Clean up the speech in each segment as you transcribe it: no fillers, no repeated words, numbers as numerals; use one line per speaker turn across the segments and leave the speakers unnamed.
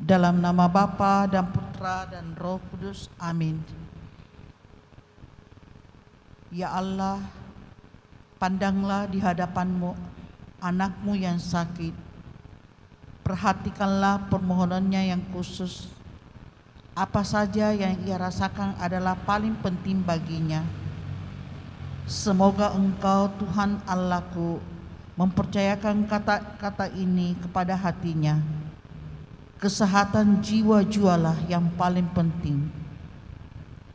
Dalam nama Bapa dan Putra dan Roh Kudus. Amin. Ya Allah, pandanglah di hadapan-Mu anak-Mu yang sakit. Perhatikanlah permohonannya yang khusus. Apa saja yang ia rasakan adalah paling penting baginya. Semoga Engkau, Tuhan Allahku, mempercayakan kata-kata ini kepada hatinya. Kesehatan jiwa-jiwalah yang paling penting.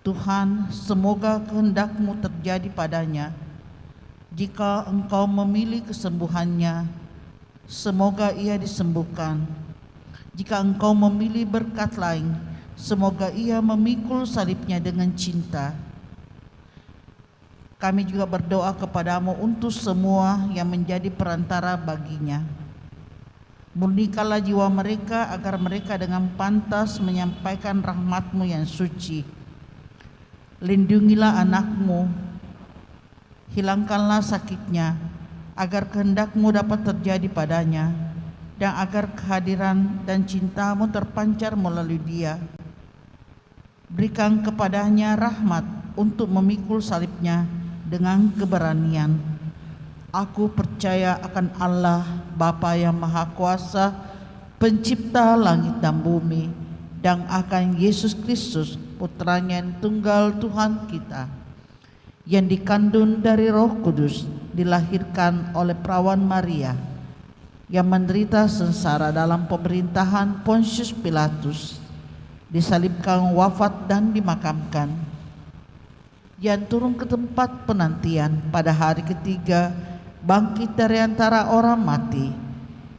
Tuhan, semoga kehendak-Mu terjadi padanya. Jika Engkau memilih kesembuhannya, semoga ia disembuhkan. Jika Engkau memilih berkat lain, semoga ia memikul salibnya dengan cinta. Kami juga berdoa kepadamu untuk semua yang menjadi perantara baginya. Murnikanlah jiwa mereka agar mereka dengan pantas menyampaikan rahmat-Mu yang suci. Lindungilah anak-Mu, hilangkanlah sakitnya, agar kehendak-Mu dapat terjadi padanya, dan agar kehadiran dan cinta-Mu terpancar melalui dia. Berikan kepadanya rahmat untuk memikul salibnya dengan keberanian. Aku percaya akan Allah, Bapa yang Maha Kuasa, pencipta langit dan bumi, dan akan Yesus Kristus, Putranya yang tunggal Tuhan kita, yang dikandung dari Roh Kudus, dilahirkan oleh perawan Maria, yang menderita sengsara dalam pemerintahan Pontius Pilatus, disalibkan, wafat dan dimakamkan, yang turun ke tempat penantian, pada hari ketiga bangkit dari antara orang mati,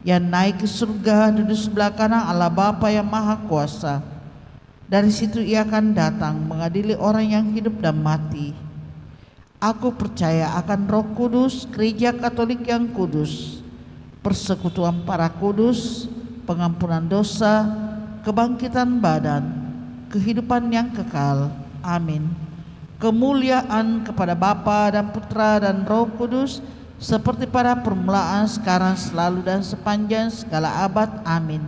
yang naik ke surga, duduk sebelah kanan Allah Bapa yang Maha Kuasa. Dari situ ia akan datang mengadili orang yang hidup dan mati. Aku percaya akan Roh Kudus, Gereja Katolik yang kudus, persekutuan para kudus, pengampunan dosa, kebangkitan badan, kehidupan yang kekal. Amin. Kemuliaan kepada Bapa dan Putra dan Roh Kudus, seperti pada permulaan, sekarang, selalu, dan sepanjang segala abad. Amin.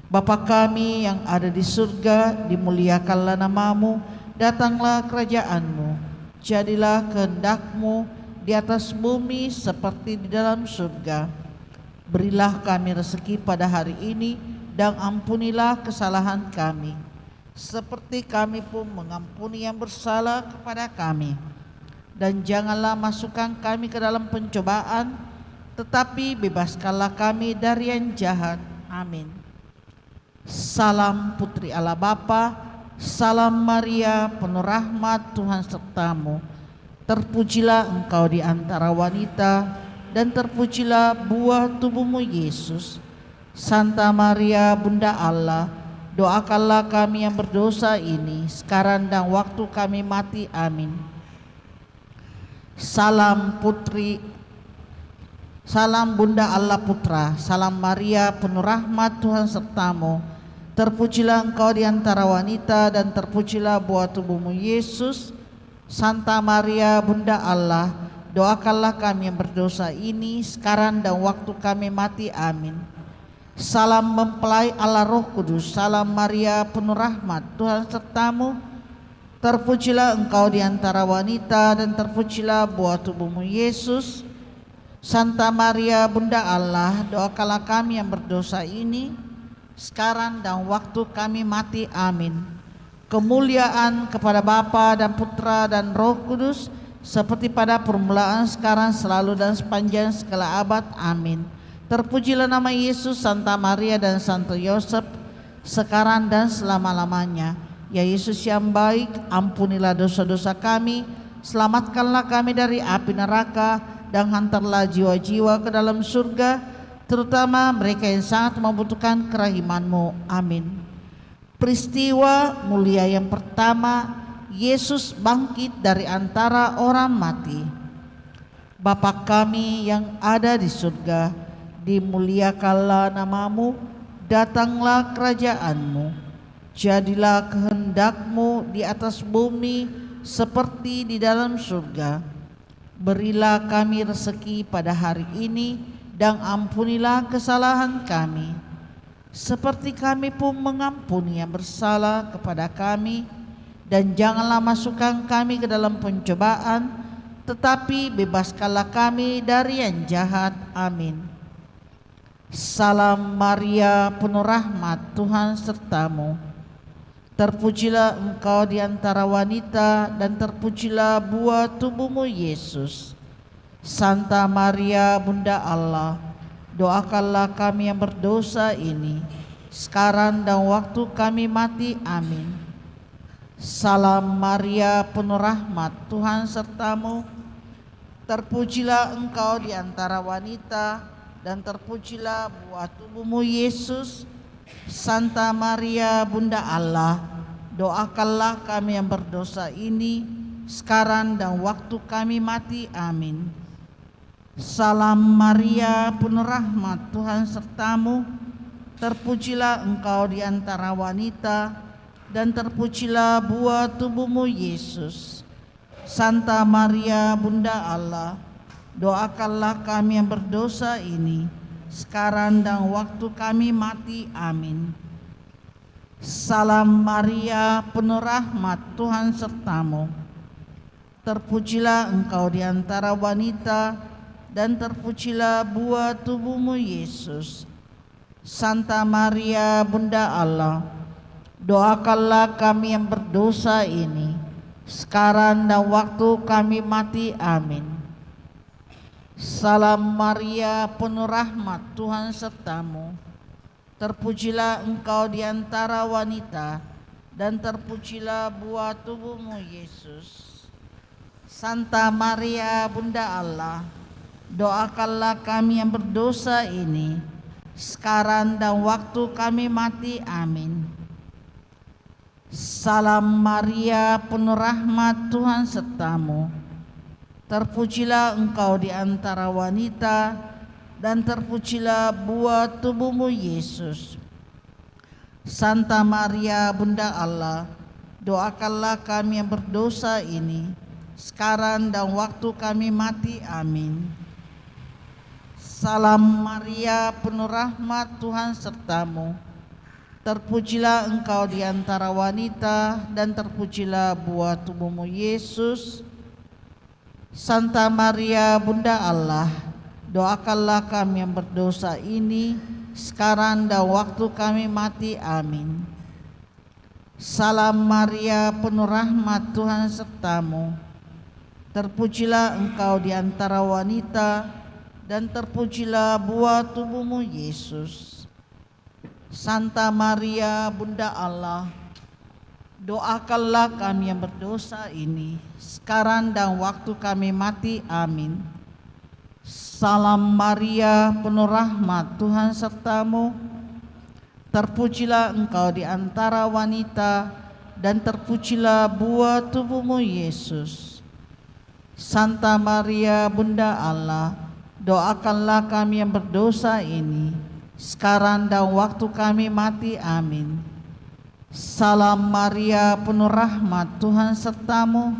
Bapa kami yang ada di surga, dimuliakanlah nama-Mu, datanglah kerajaan-Mu, jadilah kehendak-Mu di atas bumi seperti di dalam surga. Berilah kami rezeki pada hari ini, dan ampunilah kesalahan kami, seperti kami pun mengampuni yang bersalah kepada kami. Dan janganlah masukkan kami ke dalam pencobaan, tetapi bebaskanlah kami dari yang jahat. Amin. Salam Putri Allah Bapa, salam Maria, penuh rahmat, Tuhan sertamu. Terpujilah engkau di antara wanita, dan terpujilah buah tubuhmu Yesus. Santa Maria, Bunda Allah, doakanlah kami yang berdosa ini, sekarang dan waktu kami mati. Amin. Salam Bunda Allah Putra, salam Maria, penuh rahmat, Tuhan sertamu. Terpujilah engkau di antara wanita, dan terpujilah buah tubuhmu Yesus. Santa Maria, Bunda Allah, doakanlah kami yang berdosa ini, sekarang dan waktu kami mati. Amin. Salam mempelai Allah Roh Kudus, salam Maria, penuh rahmat, Tuhan sertamu. Terpujilah engkau di antara wanita, dan terpujilah buah tubuhmu Yesus. Santa Maria, Bunda Allah, doakanlah kami yang berdosa ini, sekarang dan waktu kami mati. Amin. Kemuliaan kepada Bapa dan Putra dan Roh Kudus, seperti pada permulaan, sekarang, selalu, dan sepanjang segala abad. Amin. Terpujilah nama Yesus, Santa Maria, dan Santo Yosef, sekarang dan selama-lamanya. Ya Yesus yang baik, ampunilah dosa-dosa kami, selamatkanlah kami dari api neraka, dan hantarlah jiwa-jiwa ke dalam surga, terutama mereka yang sangat membutuhkan kerahiman-Mu. Amin. Peristiwa mulia yang pertama, Yesus bangkit dari antara orang mati. Bapa kami yang ada di surga, dimuliakanlah nama-Mu, datanglah kerajaan-Mu. Jadilah kehendak-Mu di atas bumi seperti di dalam surga. Berilah kami rezeki pada hari ini, dan ampunilah kesalahan kami, seperti kami pun mengampuni yang bersalah kepada kami, dan janganlah masukkan kami ke dalam pencobaan, tetapi bebaskanlah kami dari yang jahat. Amin. Salam Maria, penuh rahmat, Tuhan sertamu. Terpujilah engkau di antara wanita, dan terpujilah buah tubuhmu Yesus. Santa Maria, Bunda Allah, doakanlah kami yang berdosa ini, sekarang dan waktu kami mati. Amin. Salam Maria, penuh rahmat, Tuhan sertamu. Terpujilah engkau di antara wanita, dan terpujilah buah tubuhmu Yesus. Santa Maria, Bunda Allah, doakanlah kami yang berdosa ini, sekarang dan waktu kami mati. Amin. Salam Maria, penuh rahmat, Tuhan sertamu. Terpujilah engkau di antara wanita, dan terpujilah buah tubuhmu Yesus. Santa Maria, Bunda Allah, doakanlah kami yang berdosa ini, sekarang dan waktu kami mati. Amin. Salam Maria, penuh rahmat, Tuhan sertamu. Terpujilah engkau di antara wanita, dan terpujilah buah tubuhmu Yesus. Santa Maria, Bunda Allah, doakanlah kami yang berdosa ini, sekarang dan waktu kami mati. Amin. Salam Maria, penuh rahmat, Tuhan sertamu. Terpujilah engkau di antara wanita, dan terpujilah buah tubuhmu Yesus. Santa Maria, Bunda Allah, doakanlah kami yang berdosa ini, sekarang dan waktu kami mati. Amin. Salam Maria, penuh rahmat, Tuhan sertamu. Terpujilah engkau di antara wanita, dan terpujilah buah tubuhmu Yesus. Santa Maria, Bunda Allah, doakanlah kami yang berdosa ini, sekarang dan waktu kami mati. Amin. Salam Maria, penuh rahmat, Tuhan sertamu. Terpujilah engkau di antara wanita, dan terpujilah buah tubuhmu Yesus. Santa Maria, Bunda Allah, doakanlah kami yang berdosa ini, sekarang dan waktu kami mati. Amin. Salam Maria, penuh rahmat, Tuhan sertamu. Terpujilah engkau di antara wanita, dan terpujilah buah tubuhmu Yesus. Santa Maria, Bunda Allah, doakanlah kami yang berdosa ini, sekarang dan waktu kami mati. Amin. Salam Maria, penuh rahmat, Tuhan sertamu. Terpujilah engkau di antara wanita, dan terpujilah buah tubuhmu Yesus. Santa Maria, Bunda Allah, doakanlah kami yang berdosa ini, sekarang dan waktu kami mati. Amin. Salam Maria, penuh rahmat, Tuhan sertamu.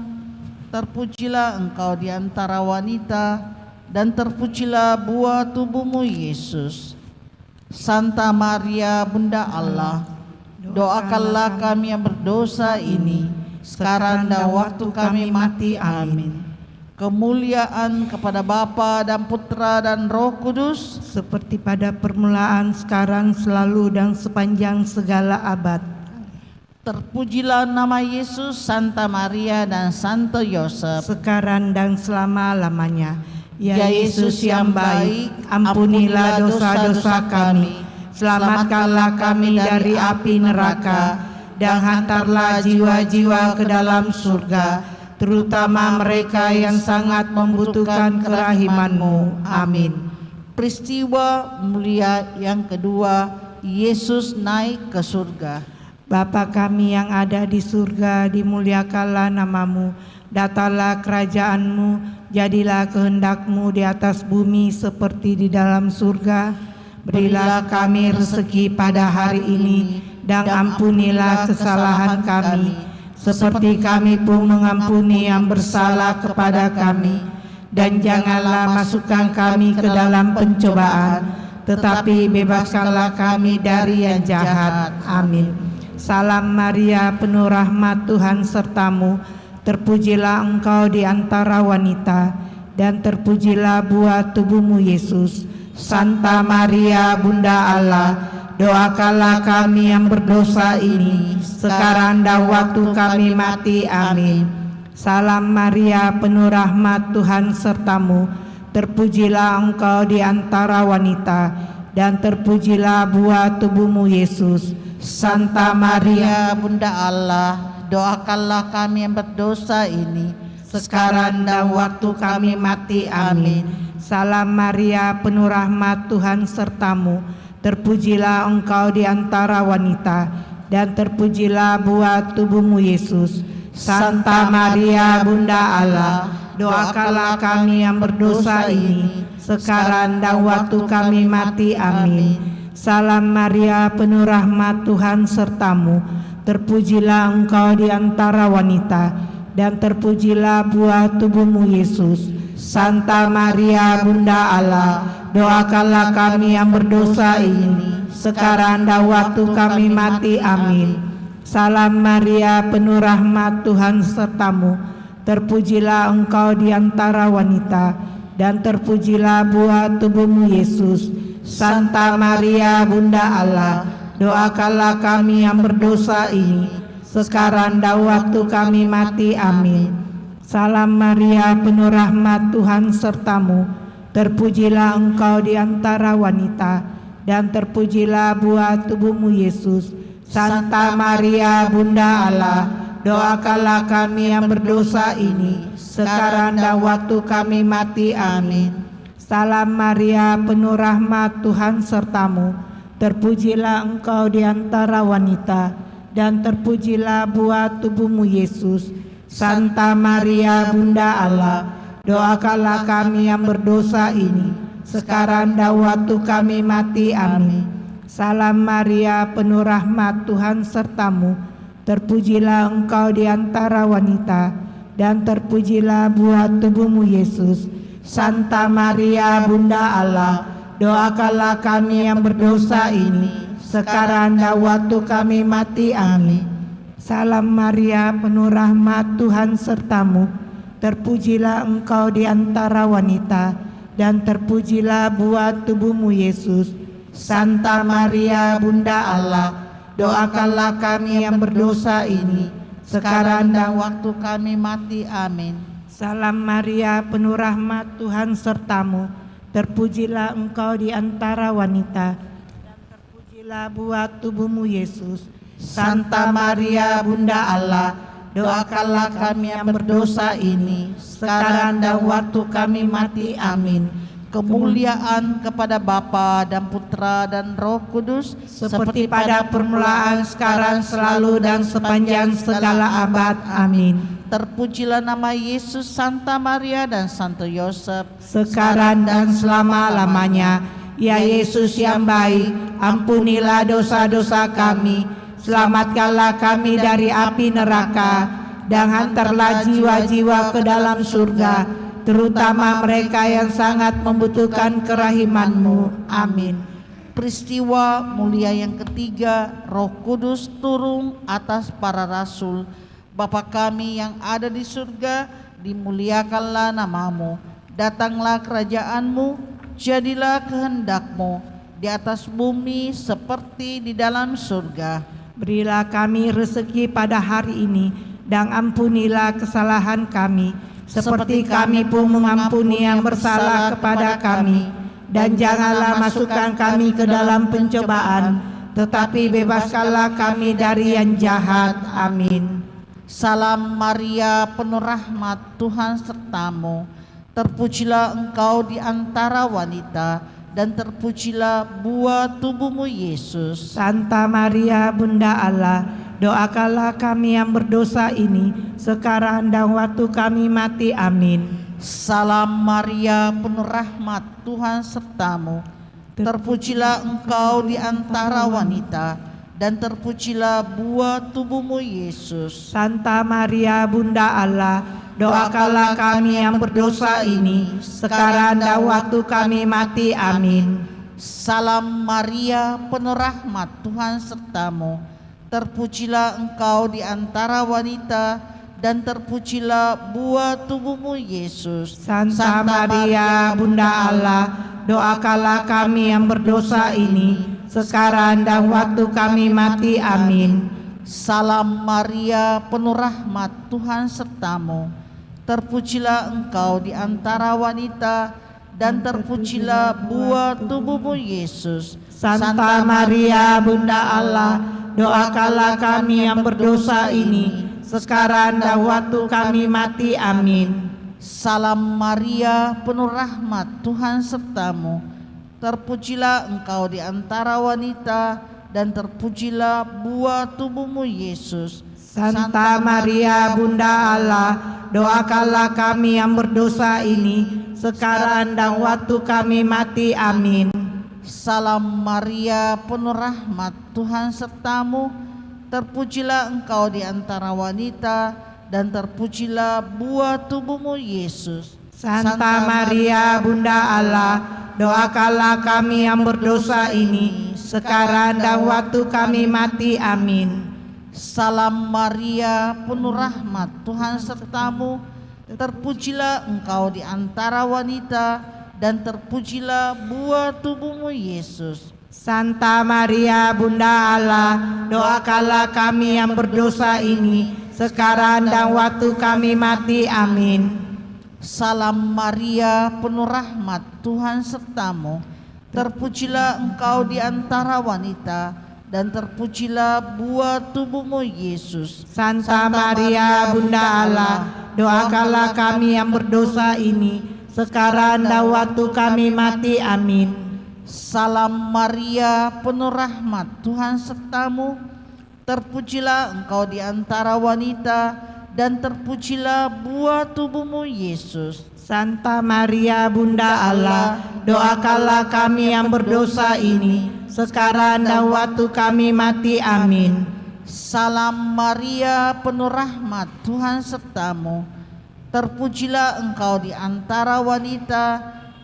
Terpujilah engkau di antara wanita, dan terpujilah buah tubuhmu Yesus. Santa Maria, Bunda Allah, doakanlah kami yang berdosa ini, sekarang dan waktu kami mati. Amin. Kemuliaan kepada Bapa dan Putra dan Roh Kudus,
seperti pada permulaan, sekarang, selalu, dan sepanjang segala abad.
Terpujilah nama Yesus, Santa Maria, dan Santo Yosef,
sekarang dan selama-lamanya. Ya Yesus yang baik, ampunilah dosa-dosa kami, selamatkanlah kami dari api neraka, dan hantarlah jiwa-jiwa ke dalam surga, terutama mereka yang sangat membutuhkan kerahiman-Mu. Amin.
Peristiwa mulia yang kedua, Yesus naik ke surga.
Bapa kami yang ada di surga, dimuliakanlah nama-Mu. Datanglah kerajaan-Mu, jadilah kehendak-Mu di atas bumi seperti di dalam surga. Berilah kami rezeki pada hari ini, dan ampunilah kesalahan kami, seperti kami pun mengampuni yang bersalah kepada kami. Dan janganlah masukkan kami ke dalam pencobaan, tetapi bebaskanlah kami dari yang jahat. Amin. Salam Maria, penuh rahmat, Tuhan sertamu. Terpujilah engkau di antara wanita, dan terpujilah buah tubuhmu Yesus. Santa Maria, Bunda Allah, doakanlah kami yang berdosa ini, sekarang dan waktu kami mati. Amin. Salam Maria, penuh rahmat, Tuhan sertamu. Terpujilah engkau di antara wanita, dan terpujilah buah tubuhmu Yesus. Santa Maria,
Bunda Allah, doakanlah kami yang berdosa ini,
sekarang dan waktu kami mati. Amin. Salam Maria, penuh rahmat, Tuhan sertamu. Terpujilah engkau di antara wanita, dan terpujilah buah tubuhmu Yesus. Santa Maria, Bunda Allah, doakanlah kami yang berdosa ini, sekarang dan waktu kami mati. Amin. Salam Maria, penuh rahmat, Tuhan sertamu. Terpujilah engkau di antara wanita, dan terpujilah buah tubuhmu Yesus. Santa Maria, Bunda Allah, doakanlah kami yang berdosa ini, sekarang dan waktu kami mati. Amin. Salam Maria, penuh rahmat, Tuhan sertamu. Terpujilah engkau di antara wanita, dan terpujilah buah tubuhmu Yesus. Santa Maria, Bunda Allah, doakanlah kami yang berdosa ini, sekarang dan waktu kami mati. Amin. Salam Maria, penuh rahmat, Tuhan sertamu. Terpujilah engkau di antara wanita, dan terpujilah buah tubuhmu Yesus. Santa Maria, Bunda Allah, doakanlah kami yang berdosa ini, sekarang dan waktu kami mati. Amin. Salam Maria, penuh rahmat, Tuhan sertamu. Terpujilah engkau di antara wanita, dan terpujilah buah tubuhmu Yesus. Santa Maria, Bunda Allah, doakanlah kami yang berdosa ini, sekarang dan waktu kami mati. Amin. Salam Maria, penuh rahmat, Tuhan sertamu. Terpujilah engkau di antara wanita, dan terpujilah buah tubuhmu Yesus. Santa Maria, Bunda Allah, doakanlah kami yang berdosa ini, sekarang dan waktu kami mati. Amin. Salam Maria, penuh rahmat, Tuhan sertamu. Terpujilah engkau di antara wanita, dan terpujilah buah tubuhmu Yesus. Santa Maria, Bunda Allah, doakanlah kami yang berdosa ini, sekarang dan waktu kami mati. Amin. Salam Maria, penuh rahmat, Tuhan sertamu. Terpujilah engkau di antara wanita, dan terpujilah buah tubuhmu Yesus. Santa Maria, Bunda Allah, doakanlah kami yang berdosa ini, sekarang dan waktu kami mati. Amin.
Kemuliaan kepada Bapa dan Putra dan Roh Kudus,
seperti pada permulaan, sekarang, selalu, dan sepanjang segala abad. Amin.
Terpujilah nama Yesus, Santa Maria dan Santo Yosef,
sekarang dan selama-lamanya. Ya Yesus yang baik, ampunilah dosa-dosa kami, selamatkanlah kami dari api neraka, dan hantarlah jiwa-jiwa ke dalam surga, terutama mereka yang sangat membutuhkan kerahiman-Mu. Amin.
Peristiwa mulia yang ketiga, Roh Kudus turun atas para rasul. Bapa kami yang ada di surga, dimuliakanlah nama-Mu. Datanglah kerajaan-Mu, jadilah kehendak-Mu di atas bumi seperti di dalam surga.
Berilah kami rezeki pada hari ini, dan ampunilah kesalahan kami, seperti kami pun mengampuni yang bersalah kepada kami. Dan janganlah masukkan kami ke dalam pencobaan, tetapi bebaskanlah kami dari yang jahat. Amin.
Salam Maria, penuh rahmat, Tuhan sertamu. Terpujilah engkau di antara wanita, dan terpujilah buah tubuhmu Yesus.
Santa Maria, Bunda Allah, doakanlah kami yang berdosa ini, sekarang dan waktu kami mati. Amin.
Salam Maria, penuh rahmat, Tuhan sertamu. Terpujilah engkau di antara wanita, dan terpujilah buah tubuhmu Yesus.
Santa Maria, Bunda Allah, doakanlah kami yang berdosa ini, sekarang dan waktu kami mati. Amin.
Salam Maria, penuh rahmat, Tuhan sertamu. Terpujilah engkau di antara wanita, dan terpujilah buah tubuhmu, Yesus.
Santa Maria, Bunda Allah, doakanlah kami yang berdosa ini, sekarang dan waktu kami mati. Amin.
Salam Maria, penuh rahmat, Tuhan sertamu. Terpujilah engkau di antara wanita, dan terpujilah buah tubuhmu, Yesus.
Santa Maria, Bunda Allah, doakanlah kami yang berdosa ini, sekarang dan waktu kami mati. Amin.
Salam Maria, penuh rahmat, Tuhan sertamu. Terpujilah engkau di antara wanita, dan terpujilah buah tubuhmu, Yesus.
Santa Maria, Bunda Allah, doakanlah kami yang berdosa ini, sekarang dan waktu kami mati. Amin.
Salam Maria, penuh rahmat, Tuhan sertamu. Terpujilah engkau di antara wanita, dan terpujilah buah tubuhmu, Yesus.
Santa Maria, Bunda Allah, doakanlah kami yang berdosa ini, sekarang dan waktu kami mati. Amin.
Salam Maria, penuh rahmat, Tuhan sertamu. Terpujilah engkau di antara wanita, dan terpujilah buah tubuhmu, Yesus.
Santa Maria, Bunda Allah, doakanlah kami yang berdosa ini, sekarang dan waktu kami mati. Amin.
Salam Maria, penuh rahmat, Tuhan sertamu. Terpujilah engkau di antara wanita, dan terpujilah buah tubuhmu, Yesus.
Santa Maria, Bunda Allah, doakanlah kami yang berdosa ini, sekarang dan waktu kami mati. Amin.
Salam Maria, penuh rahmat, Tuhan sertamu. Terpujilah engkau di antara wanita, dan terpujilah buah tubuhmu, Yesus.
Santa Maria, Bunda Allah, doakanlah kami yang berdosa ini, sekarang dan waktu kami mati. Amin.
Salam Maria, penuh rahmat, Tuhan sertamu. Terpujilah engkau di antara wanita,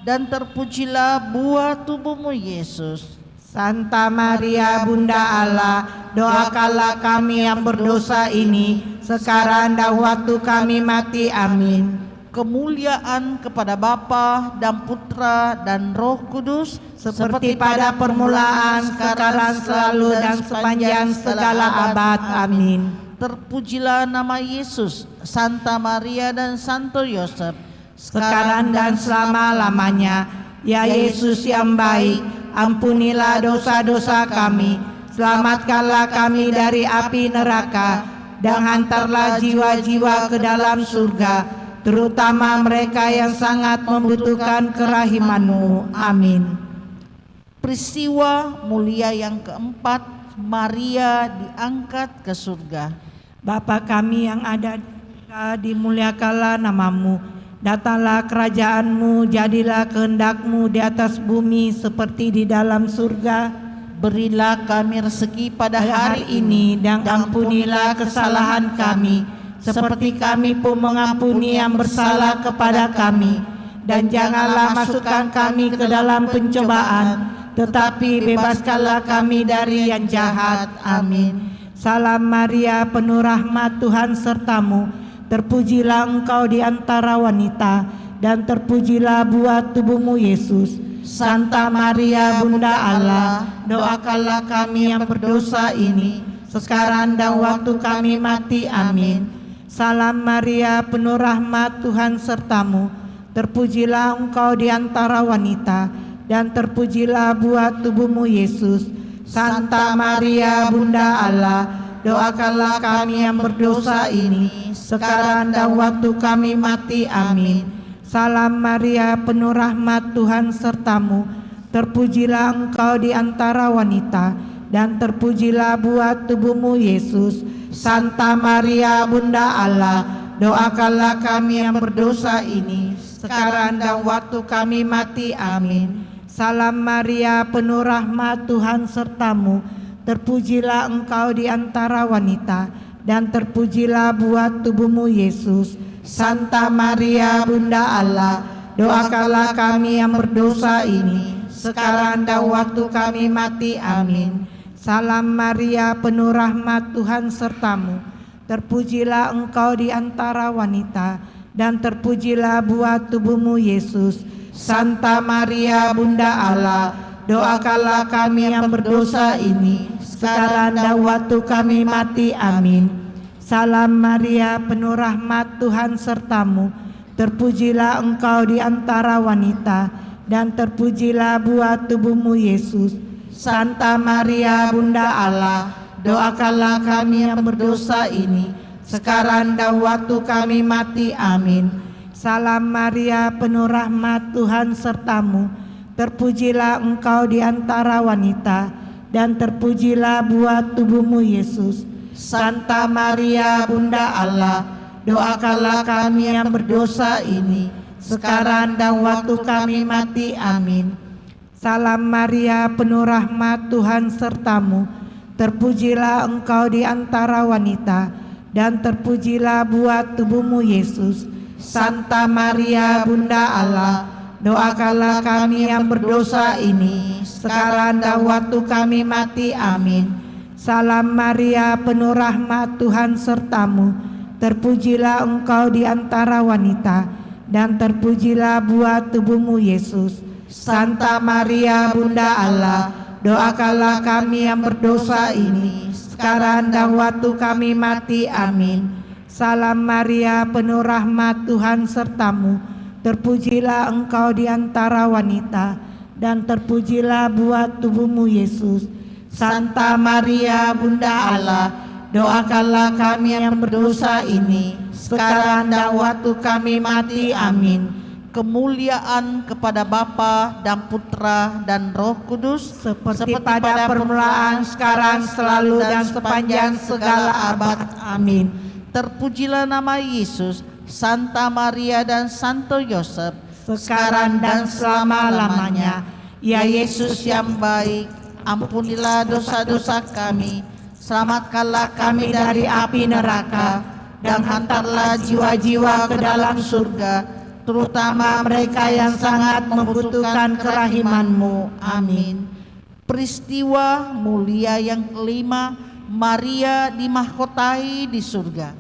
dan terpujilah buah tubuhmu, Yesus.
Santa Maria, Bunda Allah, doakanlah kami yang berdosa ini, sekarang dan waktu kami mati. Amin.
Kemuliaan kepada Bapa dan Putra dan Roh Kudus,
seperti pada permulaan, sekarang, selalu, dan sepanjang segala abad. Amin.
Terpujilah nama Yesus, Santa Maria dan Santo Yosef,
sekarang dan selama-lamanya. Ya Yesus yang baik, ampunilah dosa-dosa kami, selamatkanlah kami dari api neraka, dan hantarlah jiwa-jiwa ke dalam surga, terutama mereka yang sangat membutuhkan kerahiman-Mu. Amin.
Peristiwa mulia yang keempat, Maria diangkat ke surga.
Bapa kami yang ada di surga, dimuliakanlah nama-Mu. Datanglah kerajaan-Mu, jadilah kehendak-Mu di atas bumi seperti di dalam surga.
Berilah kami rezeki pada hari
ini, dan ampunilah kesalahan kami, seperti kami pun mengampuni yang bersalah kepada kami. Dan janganlah masukkan kami ke dalam pencobaan, tetapi bebaskanlah kami dari yang jahat. Amin. Salam Maria, penuh rahmat, Tuhan sertamu. Terpujilah engkau di antara wanita, dan terpujilah buah tubuhmu, Yesus. Santa Maria, Bunda Allah, doakanlah kami yang berdosa ini, sekarang dan waktu kami mati. Amin. Salam Maria, penuh rahmat, Tuhan sertamu. Terpujilah engkau di antara wanita, dan terpujilah buah tubuhmu, Yesus. Santa Maria, Bunda Allah, doakanlah kami yang berdosa ini, sekarang dan waktu kami mati. Amin. Salam Maria, penuh rahmat, Tuhan sertamu. Terpujilah engkau di antara wanita, dan terpujilah buah tubuhmu, Yesus. Santa Maria, Bunda Allah, doakanlah kami yang berdosa ini, sekarang dan waktu kami mati. Amin. Salam Maria, penuh rahmat, Tuhan sertamu. Terpujilah engkau di antara wanita, dan terpujilah buah tubuhmu, Yesus. Santa Maria, Bunda Allah, doakanlah kami yang berdosa ini, sekarang dan waktu kami mati. Amin. Salam Maria, penuh rahmat, Tuhan sertamu. Terpujilah engkau di antara wanita, dan terpujilah buah tubuhmu, Yesus. Santa Maria, Bunda Allah, doakanlah kami yang berdosa ini, sekarang dan waktu kami mati. Amin. Salam Maria, penuh rahmat, Tuhan sertamu. Terpujilah engkau di antara wanita, dan terpujilah buah tubuhmu, Yesus. Santa Maria, Bunda Allah, doakanlah kami yang berdosa ini, sekarang dan waktu kami mati. Amin. Salam Maria, penuh rahmat, Tuhan sertamu. Terpujilah engkau di antara wanita, dan terpujilah buah tubuhmu, Yesus. Santa Maria, Bunda Allah, doakanlah kami yang berdosa ini, sekarang dan waktu kami mati. Amin. Salam Maria, penuh rahmat, Tuhan sertamu. Terpujilah engkau di antara wanita, dan terpujilah buah tubuhmu, Yesus. Santa Maria, Bunda Allah, doakanlah kami yang berdosa ini, sekarang dan waktu kami mati. Amin. Salam Maria, penuh rahmat, Tuhan sertamu. Terpujilah engkau di antara wanita, dan terpujilah buah tubuhmu, Yesus. Santa Maria, Bunda Allah, doakanlah kami yang berdosa ini, sekarang dan waktu kami mati. Amin. Salam Maria, penuh rahmat, Tuhan sertamu. Terpujilah engkau di antara wanita, dan terpujilah buah tubuhmu, Yesus. Santa Maria, Bunda Allah, doakanlah kami yang berdosa ini, sekarang dan waktu kami mati. Amin.
Kemuliaan kepada Bapa dan Putra dan Roh Kudus,
Seperti pada permulaan, sekarang, selalu, dan sepanjang segala abad. Amin.
Terpujilah nama Yesus, Santa Maria dan Santo Yosef,
Sekarang dan selama-lamanya.
Ya Yesus yang baik, ampunilah dosa-dosa kami, selamatkanlah kami dari api neraka, dan hantarlah jiwa-jiwa ke dalam surga, terutama mereka yang sangat membutuhkan kerahiman-Mu. Amin. Peristiwa mulia yang kelima, Maria dimahkotai di surga.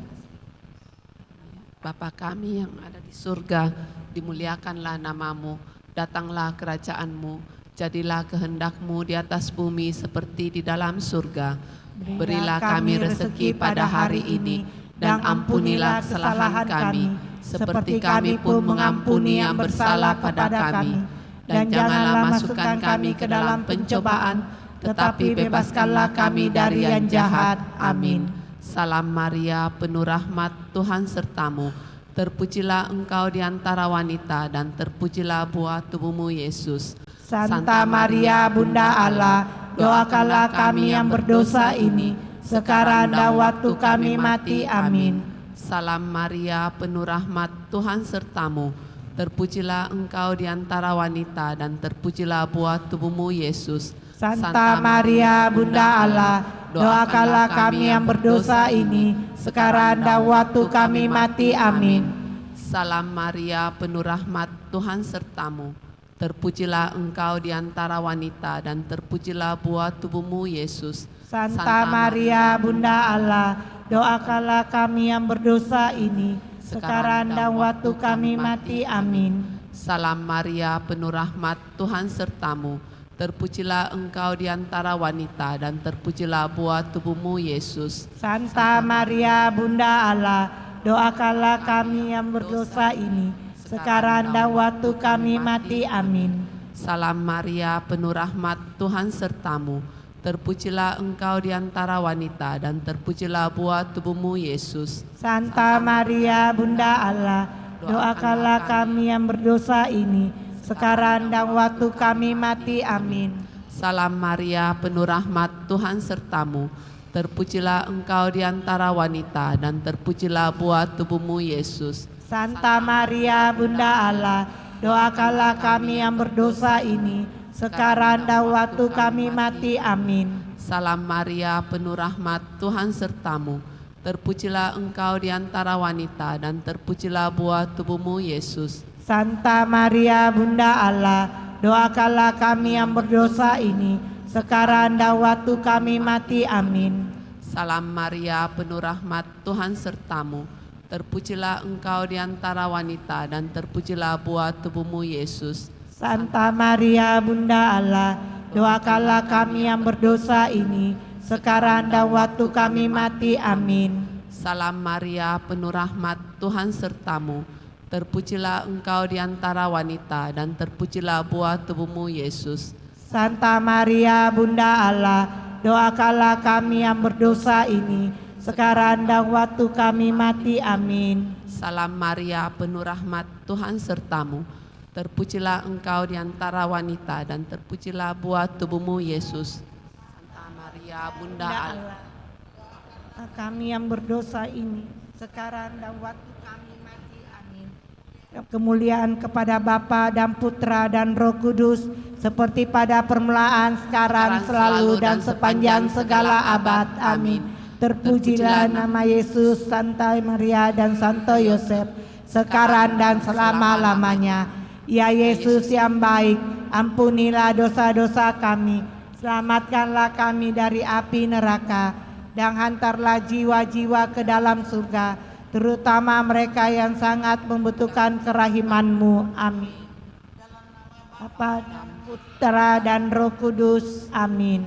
Bapa kami yang ada di surga, dimuliakanlah namamu, datanglah kerajaan-Mu, jadilah kehendak-Mu di atas bumi seperti di dalam surga. Berilah kami rezeki pada hari ini, dan ampunilah kesalahan kami, seperti kami pun mengampuni yang bersalah pada kami. Dan janganlah masukkan kami ke dalam pencobaan, tetapi bebaskanlah kami dari yang jahat. Amin. Salam Maria, penuh rahmat, Tuhan sertamu. Terpujilah engkau di antara wanita, dan terpujilah buah tubuhmu, Yesus.
Santa Maria, Bunda Allah, doakanlah kami yang berdosa ini, sekarang dan waktu kami mati. Amin.
Salam Maria, penuh rahmat, Tuhan sertamu. Terpujilah engkau di antara wanita, dan terpujilah buah tubuhmu, Yesus.
Santa Maria, Bunda Allah, doakanlah kami yang berdosa ini, sekarang dan waktu kami mati. Amin.
Salam Maria, penuh rahmat, Tuhan sertamu. Terpujilah engkau di antara wanita, dan terpujilah buah tubuhmu, Yesus.
Santa Maria, Bunda Allah, doakanlah kami yang berdosa ini, sekarang dan waktu kami mati. Amin.
Salam Maria, penuh rahmat, Tuhan sertamu. Terpujilah engkau di antara wanita, dan terpujilah buah tubuhmu, Yesus.
Santa Maria, Bunda Allah, doakanlah kami yang berdosa ini, sekarang dan waktu kami mati. Amin.
Salam Maria, penuh rahmat, Tuhan sertamu. Terpujilah engkau di antara wanita, dan terpujilah buah tubuhmu, Yesus.
Santa Maria, Bunda Allah, doakanlah kami yang berdosa ini, sekarang dan waktu kami mati. Amin.
Salam Maria, penuh rahmat, Tuhan sertamu. Terpujilah engkau di antara wanita, dan terpujilah buah tubuhmu, Yesus.
Santa Maria, Bunda Allah, doakanlah kami yang berdosa ini, sekarang dan waktu kami mati. Amin.
Salam Maria, penuh rahmat, Tuhan sertamu. Terpujilah engkau di antara wanita, dan terpujilah buah tubuhmu, Yesus.
Santa Maria, Bunda Allah, doakanlah kami yang berdosa ini, sekarang dan waktu kami mati. Amin.
Salam Maria, penuh rahmat, Tuhan sertamu. Terpujilah engkau di antara wanita, dan terpujilah buah tubuhmu, Yesus.
Santa Maria, Bunda Allah, doakanlah kami yang berdosa ini, sekarang dan waktu kami mati. Amin.
Salam Maria, penuh rahmat, Tuhan sertamu. Terpujilah engkau di antara wanita, dan terpujilah buah tubuhmu, Yesus.
Santa Maria, Bunda Allah, doakanlah kami yang berdosa ini, sekarang dan waktu kami mati. Amin.
Salam Maria, penuh rahmat, Tuhan sertamu. Terpujilah engkau di antara wanita, dan terpujilah buah tubuhmu, Yesus. Santa Maria, Bunda Allah,
kami yang berdosa ini, sekarang dan waktu kami mati. Amin. Kemuliaan kepada Bapa dan Putra dan Roh Kudus, seperti pada permulaan, sekarang, selalu, dan sepanjang segala abad. Amin. Terpujilah nama Yesus, Santa Maria dan Santo Yosef, sekarang dan selama-lamanya. Ya Yesus yang baik, ampunilah dosa-dosa kami, selamatkanlah kami dari api neraka, dan hantarlah jiwa-jiwa ke dalam surga, terutama mereka yang sangat membutuhkan kerahiman-Mu. Amin. Bapa dan Putra dan Roh Kudus. Amin.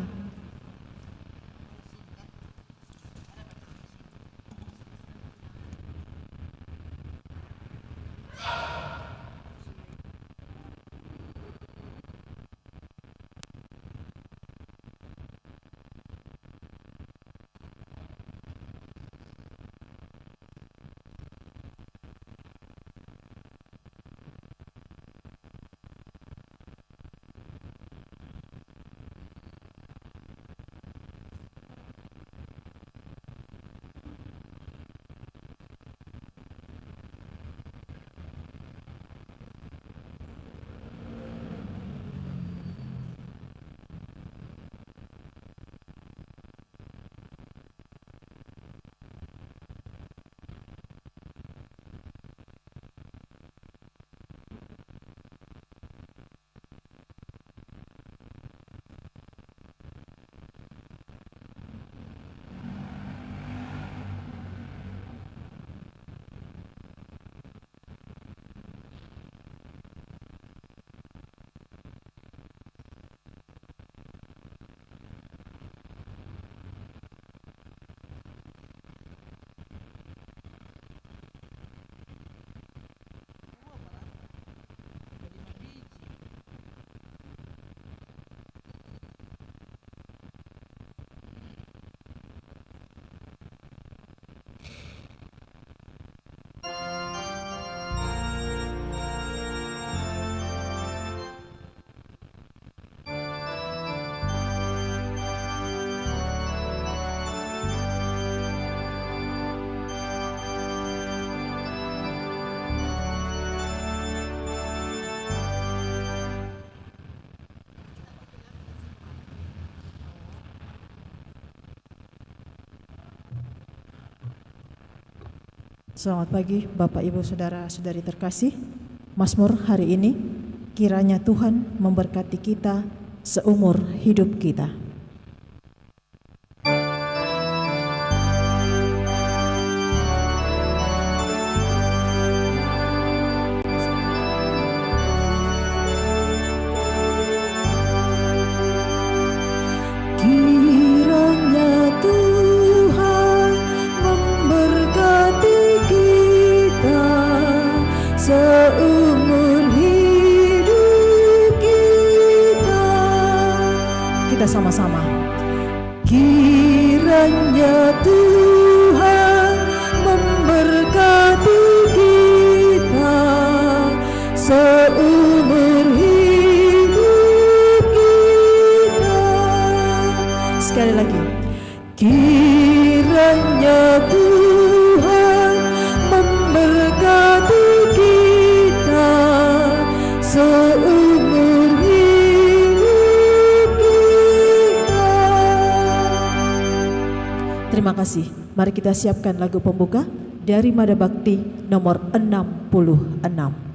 Selamat pagi Bapak Ibu Saudara-saudari terkasih. Mazmur hari ini, kiranya Tuhan memberkati kita seumur hidup kita.
Kiranya Tuhan memberkati kita seumur hidup kita.
Kita sama-sama.
Kiranya Tuhan memberkati kita seumur hidup kita.
Sekali lagi.
Kiranya Tuhan memberkati kita seumur hidup kita.
Terima kasih. Mari kita siapkan lagu pembuka dari Mada Bakti nomor 66.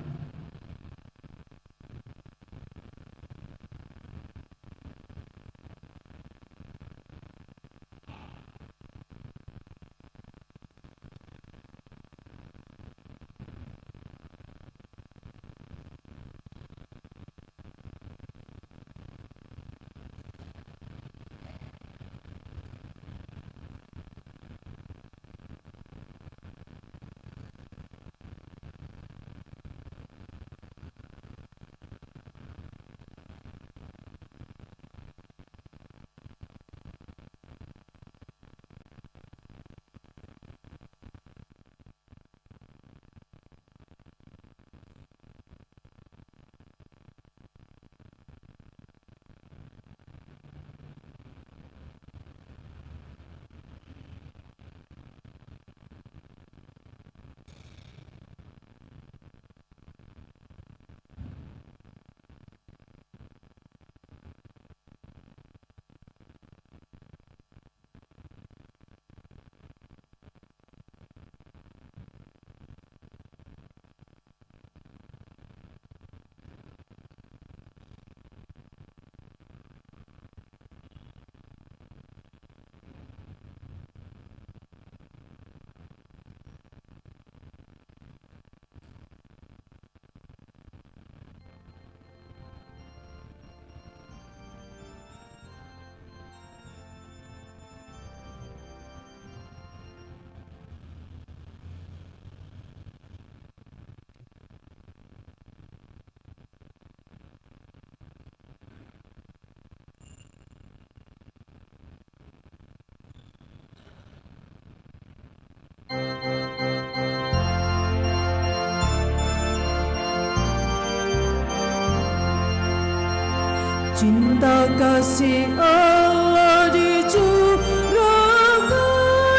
Cinta kasih Allah dicurahkan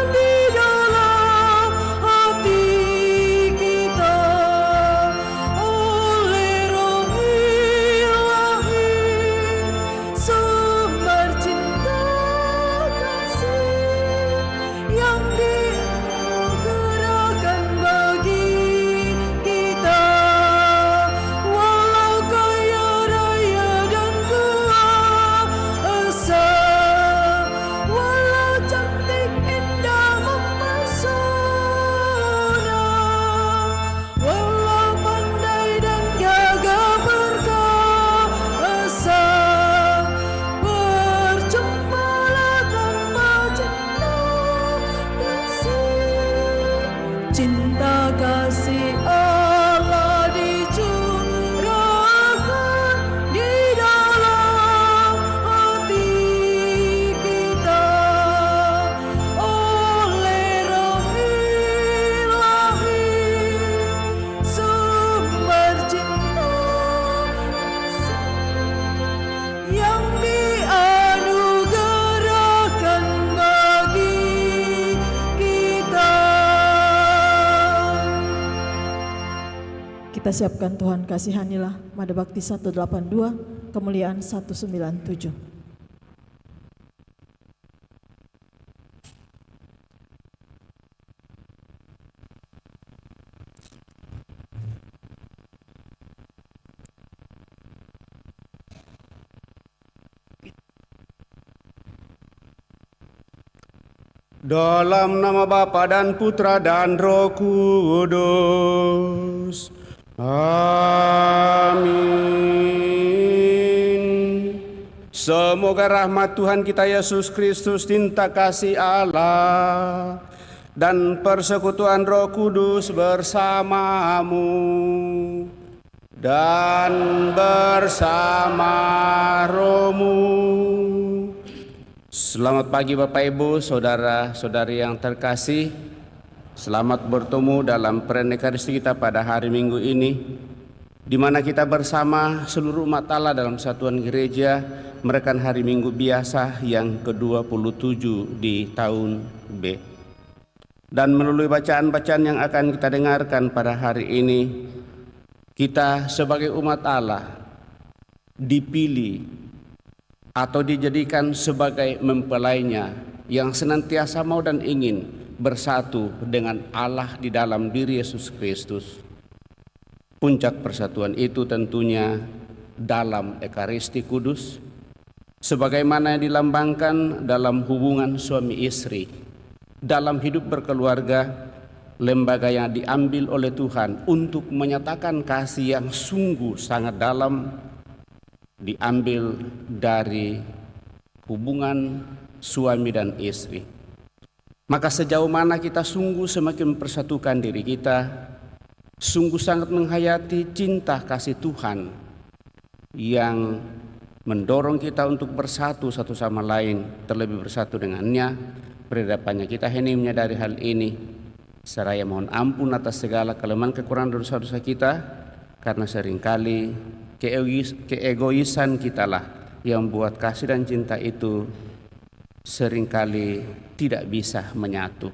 di dalam hati kita oleh Roh Ilahi, sumber cinta kasih yang dianugerahkan bagi kita. Walau kaya raya dan kuasa, walau cantik indah mempesona, walau pandai dan gagah perkasa, percumalah tanpa cinta kasih. Cinta kasih Allah dicurahkan di dalam hati kita oleh Roh Ilahi, sumber cinta kasih yang dianugerahkan bagi kita.
Kita siapkan Tuhan kasihanilah, Mada Bakti 182, kemuliaan 197.
Dalam nama Bapa dan Putra dan Roh Kudus. Amin. Semoga rahmat Tuhan kita Yesus Kristus, cinta kasih Allah, dan persekutuan Roh Kudus bersamamu dan bersama rohmu. Selamat pagi Bapak Ibu, saudara-saudari yang terkasih. Selamat bertemu dalam perayaan Ekaristi kita pada hari Minggu ini, di mana kita bersama seluruh umat Allah dalam satuan gereja merayakan hari Minggu biasa yang ke-27 di tahun B. Dan melalui bacaan-bacaan yang akan kita dengarkan pada hari ini, kita sebagai umat Allah dipilih atau dijadikan sebagai mempelainya yang senantiasa mau dan ingin bersatu dengan Allah di dalam diri Yesus Kristus. Puncak persatuan itu tentunya dalam Ekaristi Kudus, sebagaimana yang dilambangkan dalam hubungan suami istri, dalam hidup berkeluarga, lembaga yang diambil oleh Tuhan untuk menyatakan kasih yang sungguh sangat dalam, diambil dari hubungan suami dan istri. Maka sejauh mana kita sungguh semakin mempersatukan diri kita, sungguh sangat menghayati cinta kasih Tuhan yang mendorong kita untuk bersatu satu sama lain, terlebih bersatu dengannya. Berhadapannya kita hendak menyadari hal ini, seraya mohon ampun atas segala kelemahan kekurangan dosa-dosa kita, karena seringkali keegoisan kitalah yang membuat kasih dan cinta itu seringkali tidak bisa menyatu.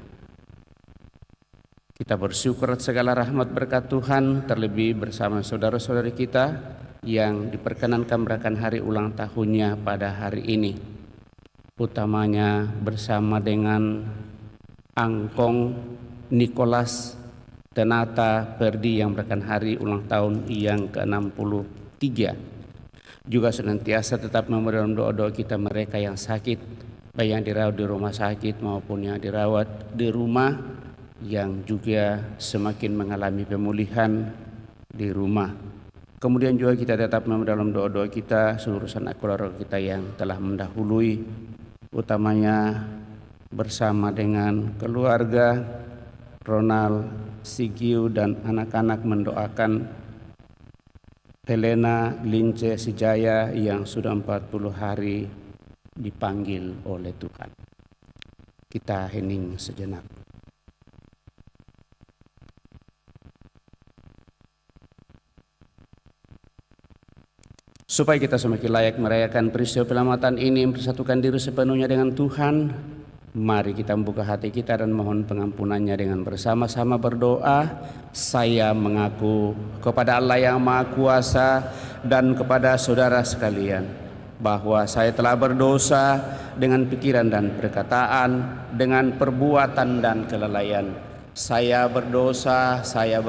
Kita bersyukur atas segala rahmat berkat Tuhan, terlebih bersama saudara-saudari kita yang diperkenankan merayakan hari ulang tahunnya pada hari ini, utamanya bersama dengan Angkong, Nicholas, Tenata, Perdi yang merayakan hari ulang tahun yang ke-63. Juga senantiasa tetap memberi dalam doa-doa kita mereka yang sakit, baik yang dirawat di rumah sakit maupun yang dirawat di rumah, yang juga semakin mengalami pemulihan di rumah. Kemudian juga kita tetap memberi dalam doa-doa kita seluruh sanak keluarga kita yang telah mendahului, utamanya bersama dengan keluarga Ronald, Sigiu dan anak-anak mendoakan Helena Lince Sijaya yang sudah 40 hari dipanggil oleh Tuhan. Kita hening sejenak. supaya kita semakin layak merayakan peristiwa penyelamatan ini, mempersatukan diri sepenuhnya dengan Tuhan. Mari kita membuka hati kita dan mohon pengampunannya dengan bersama-sama berdoa. Saya mengaku kepada Allah yang Maha Kuasa dan kepada saudara sekalian bahwa saya telah berdosa dengan pikiran dan perkataan, dengan perbuatan dan kelalaian. Saya berdosa, saya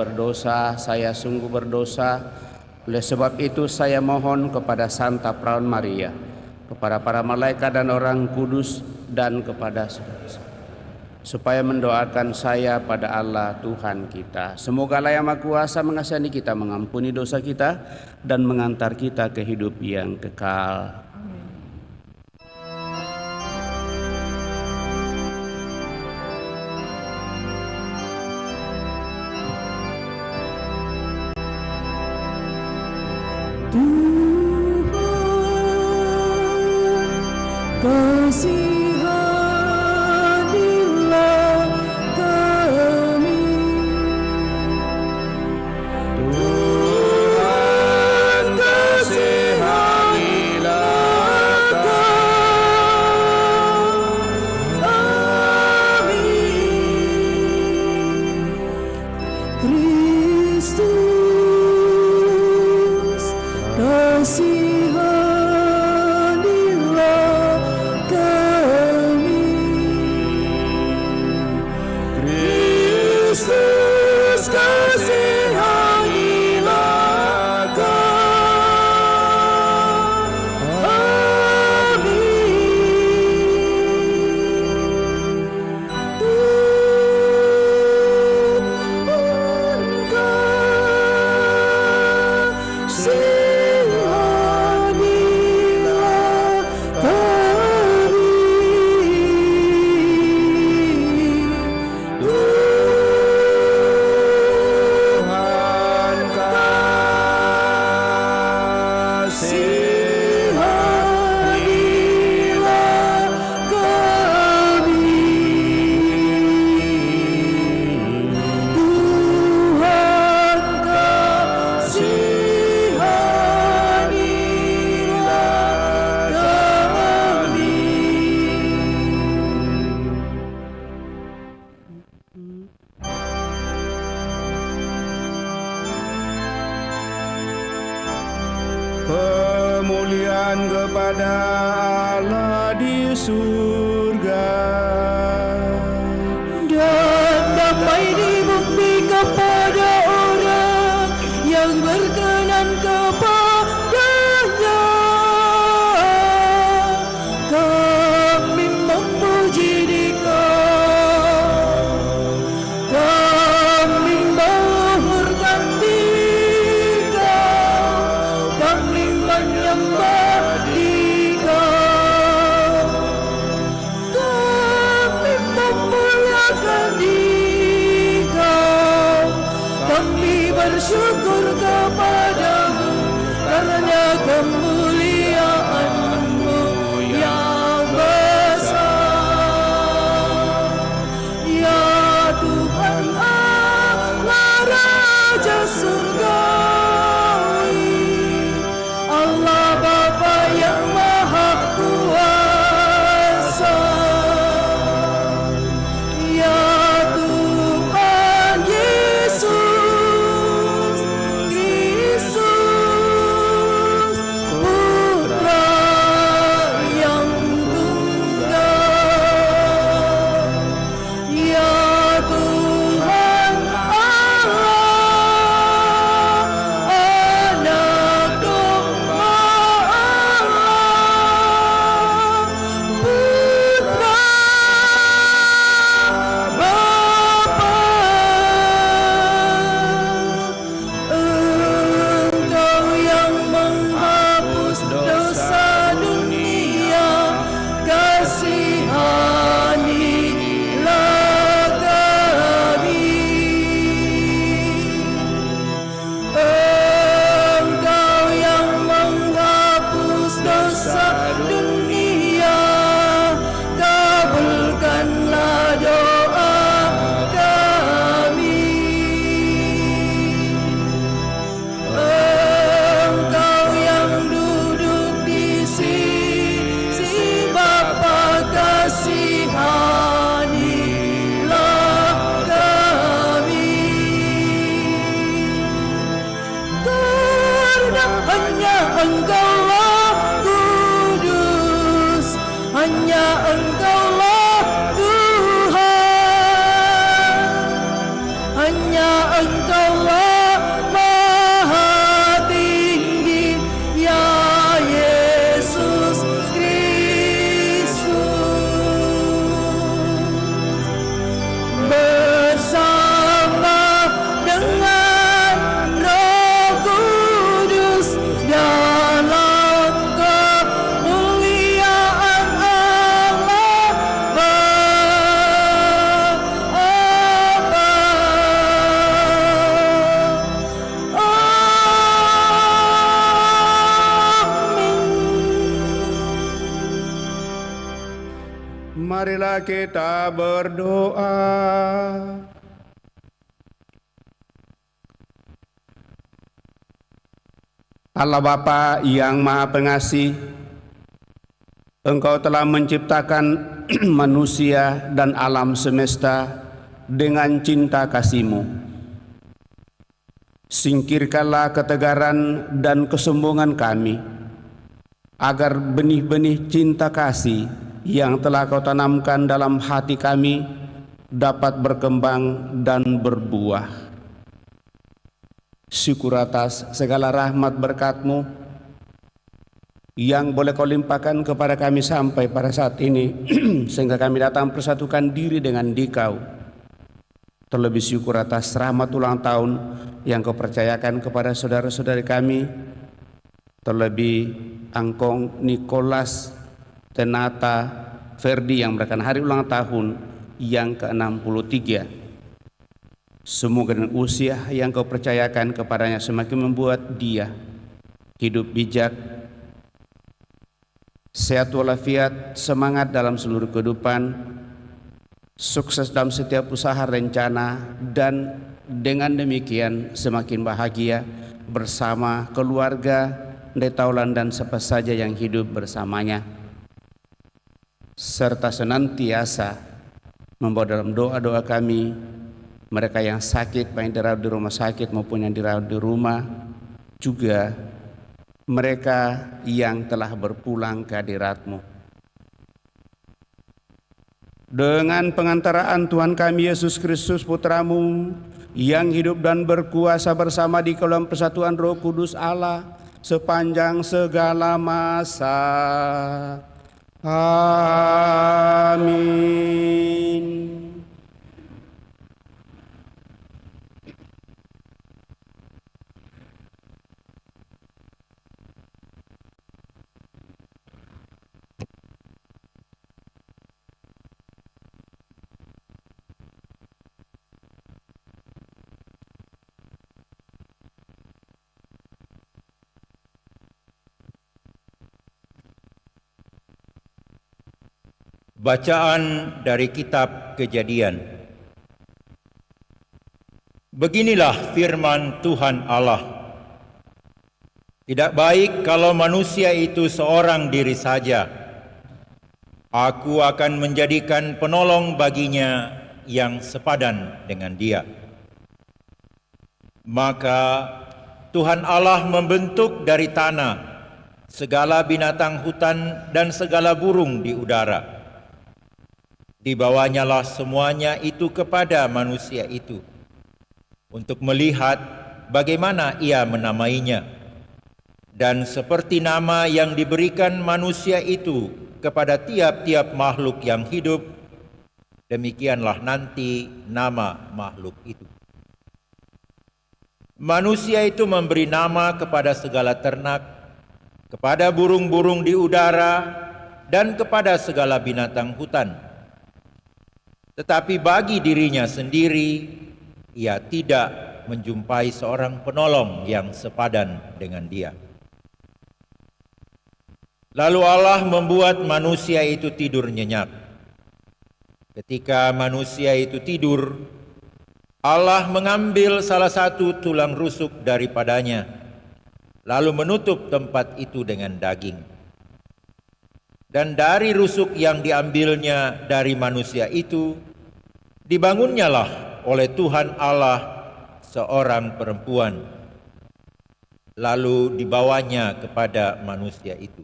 sungguh berdosa. Oleh sebab itu saya mohon kepada Santa Perawan Maria, kepada para malaikat dan orang kudus, dan kepada saudara supaya mendoakan saya pada Allah Tuhan kita. Semoga Allah yang Maha Kuasa mengasihani kita, mengampuni dosa kita, dan mengantar kita ke hidup yang kekal.
Kasihanilah kami, Tuhan kasihanilah kami, Kristus kasihanilah kami, Kristus kasihanilah kami,
Kemuliaan kepada Allah di surga
dan damai di bumi kepada orang yang berkenan kepadanya. Kami memuji Dikau, kami menghormati Dikau, kami menyembah Dikau, kami memuliakan Dikau, kami bersyukur kepadamu karena kemuliaan-Mu yang besar. Ya Tuhan Allah Raja Surgawi, Allah Bapa yang Maha Kuasa. Ya Tuhan Yesus Kristus, Engkaulah kudus, hanya Engkaulah Tuhan, hanya Engkaulah Maha Tinggi, ya Yesus Kristus. Bersama dengan Roh Kudus dalam kemuliaan Allah Bapa. Amin.
Marilah kita berdoa. Allah Bapa yang Maha Pengasih, Engkau telah menciptakan manusia dan alam semesta dengan cinta kasih-Mu. Singkirkanlah ketegaran dan kesombongan kami, agar benih-benih cinta kasih yang telah Kau tanamkan dalam hati kami dapat berkembang dan berbuah. Syukur atas segala rahmat berkat-Mu yang boleh Kau limpahkan kepada kami sampai pada saat ini, sehingga kami datang persatukan diri dengan Dikau. Terlebih syukur atas rahmat ulang tahun yang Kau percayakan kepada saudara-saudari kami, terlebih Angkong, Nikolas, Tenata, Ferdi yang merayakan hari ulang tahun yang ke-63. Semoga dengan usia yang Kau percayakan kepadanya semakin membuat dia hidup bijak, sehat walafiat, semangat dalam seluruh kehidupan, sukses dalam setiap usaha rencana, dan dengan demikian semakin bahagia bersama keluarga, netaulan dan siapa saja yang hidup bersamanya, serta senantiasa membawa dalam doa-doa kami mereka yang sakit, baik dirawat di rumah sakit maupun yang dirawat di rumah, juga mereka yang telah berpulang ke hadirat-Mu. Dengan pengantaraan Tuhan kami Yesus Kristus Putra-Mu yang hidup dan berkuasa bersama di dalam persatuan Roh Kudus Allah sepanjang segala masa. Amin.
Bacaan dari kitab Kejadian. Beginilah firman Tuhan Allah. Tidak baik kalau manusia itu seorang diri saja. Aku akan menjadikan penolong baginya yang sepadan dengan dia. Maka Tuhan Allah membentuk dari tanah segala binatang hutan dan segala burung di udara. Dibawanyalah semuanya itu kepada manusia itu untuk melihat bagaimana ia menamainya. Dan seperti nama yang diberikan manusia itu kepada tiap-tiap makhluk yang hidup, demikianlah nanti nama makhluk itu. Manusia itu memberi nama kepada segala ternak, kepada burung-burung di udara, dan kepada segala binatang hutan. Tetapi bagi dirinya sendiri, ia tidak menjumpai seorang penolong yang sepadan dengan dia. Lalu Allah membuat manusia itu tidur nyenyak. Ketika manusia itu tidur, Allah mengambil salah satu tulang rusuk daripadanya, lalu menutup tempat itu dengan daging. Dan dari rusuk yang diambilnya dari manusia itu, dibangunnyalah oleh Tuhan Allah seorang perempuan. lalu dibawanya kepada manusia itu.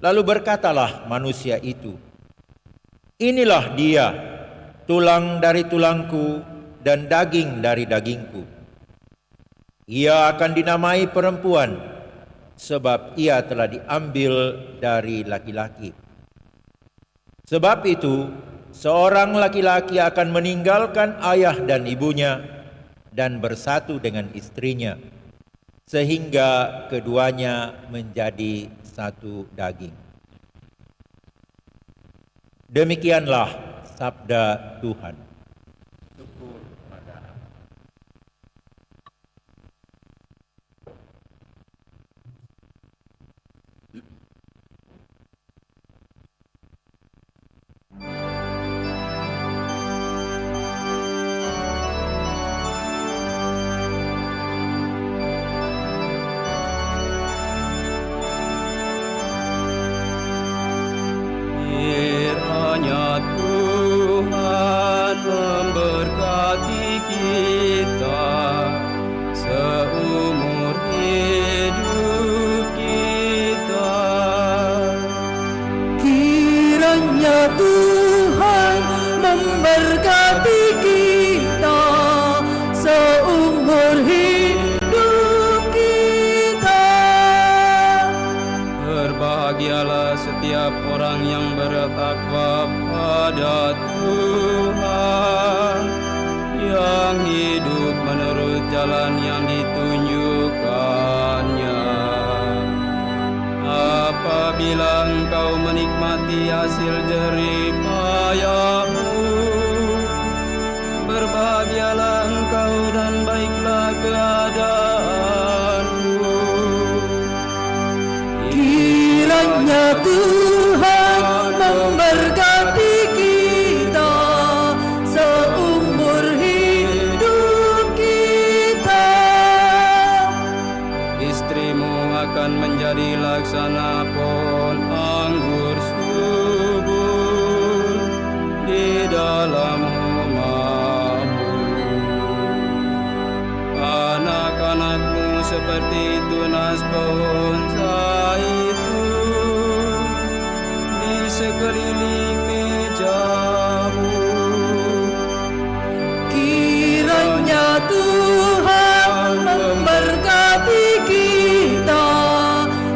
Lalu berkatalah manusia itu, "Inilah dia, tulang dari tulangku dan daging dari dagingku. Ia akan dinamai perempuan, sebab ia telah diambil dari laki-laki. Sebab itu, seorang laki-laki akan meninggalkan ayah dan ibunya dan bersatu dengan istrinya, sehingga keduanya menjadi satu daging." Demikianlah sabda Tuhan.
Kiranya Tuhan memberkati kita seumur hidup kita. Kiranya Tuhan memberkati kita seumur hidup kita. Berbahagialah setiap orang yang bertakwa pada Tuhan, yang hidup menurut jalan yang ditunjukkannya. Apabila engkau menikmati hasil jerih payahmu, berbahagialah engkau dan baiklah keadaanmu. Kiranya Tuhan memberkati kita seumur hidup kita. Istrimu akan menjadi laksana pohon anggur subur di dalam rumahmu. Anak-anakmu seperti tunas pohon zaitun di sekeliling mejamu. Kiranya Tuhan memberkati kita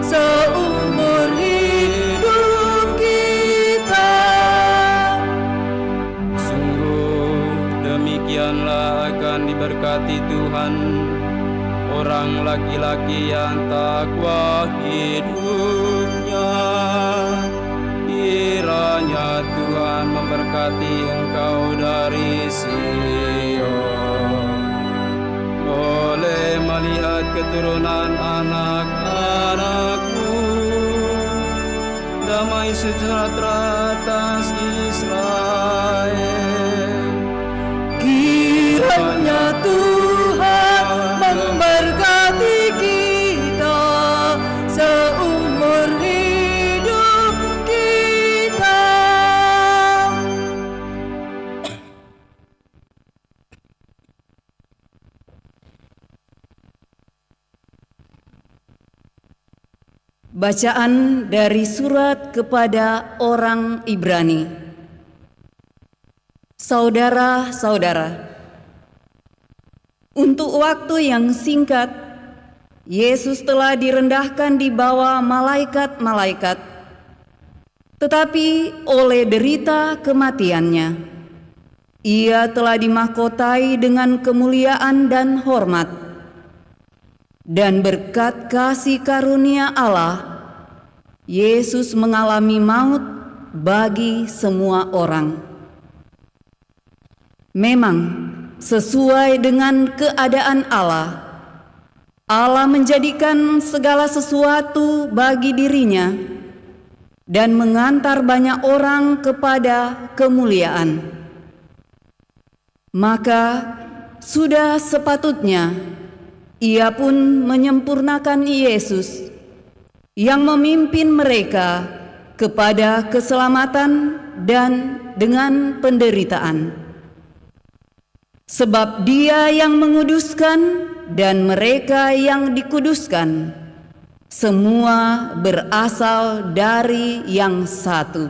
seumur hidup kita. Sungguh demikianlah akan diberkati Tuhan orang laki-laki yang takwa hidupnya. Kiranya Tuhan memberkati engkau dari Sion, boleh melihat keturunan anak-anakmu, damai sejahtera atas Israel. Kiranya Tuhan memberkati kita seumur hidup kita.
Bacaan dari surat kepada orang Ibrani. Saudara-saudara, untuk waktu yang singkat, Yesus telah direndahkan di bawah malaikat-malaikat, tetapi oleh derita kematiannya, Ia telah dimahkotai dengan kemuliaan dan hormat. Dan berkat kasih karunia Allah, Yesus mengalami maut bagi semua orang. Memang sesuai dengan keadaan Allah, Allah menjadikan segala sesuatu bagi dirinya dan mengantar banyak orang kepada kemuliaan. Maka sudah sepatutnya Ia pun menyempurnakan Yesus yang memimpin mereka kepada keselamatan dan dengan penderitaan. Sebab Dia yang menguduskan dan mereka yang dikuduskan, semua berasal dari yang satu.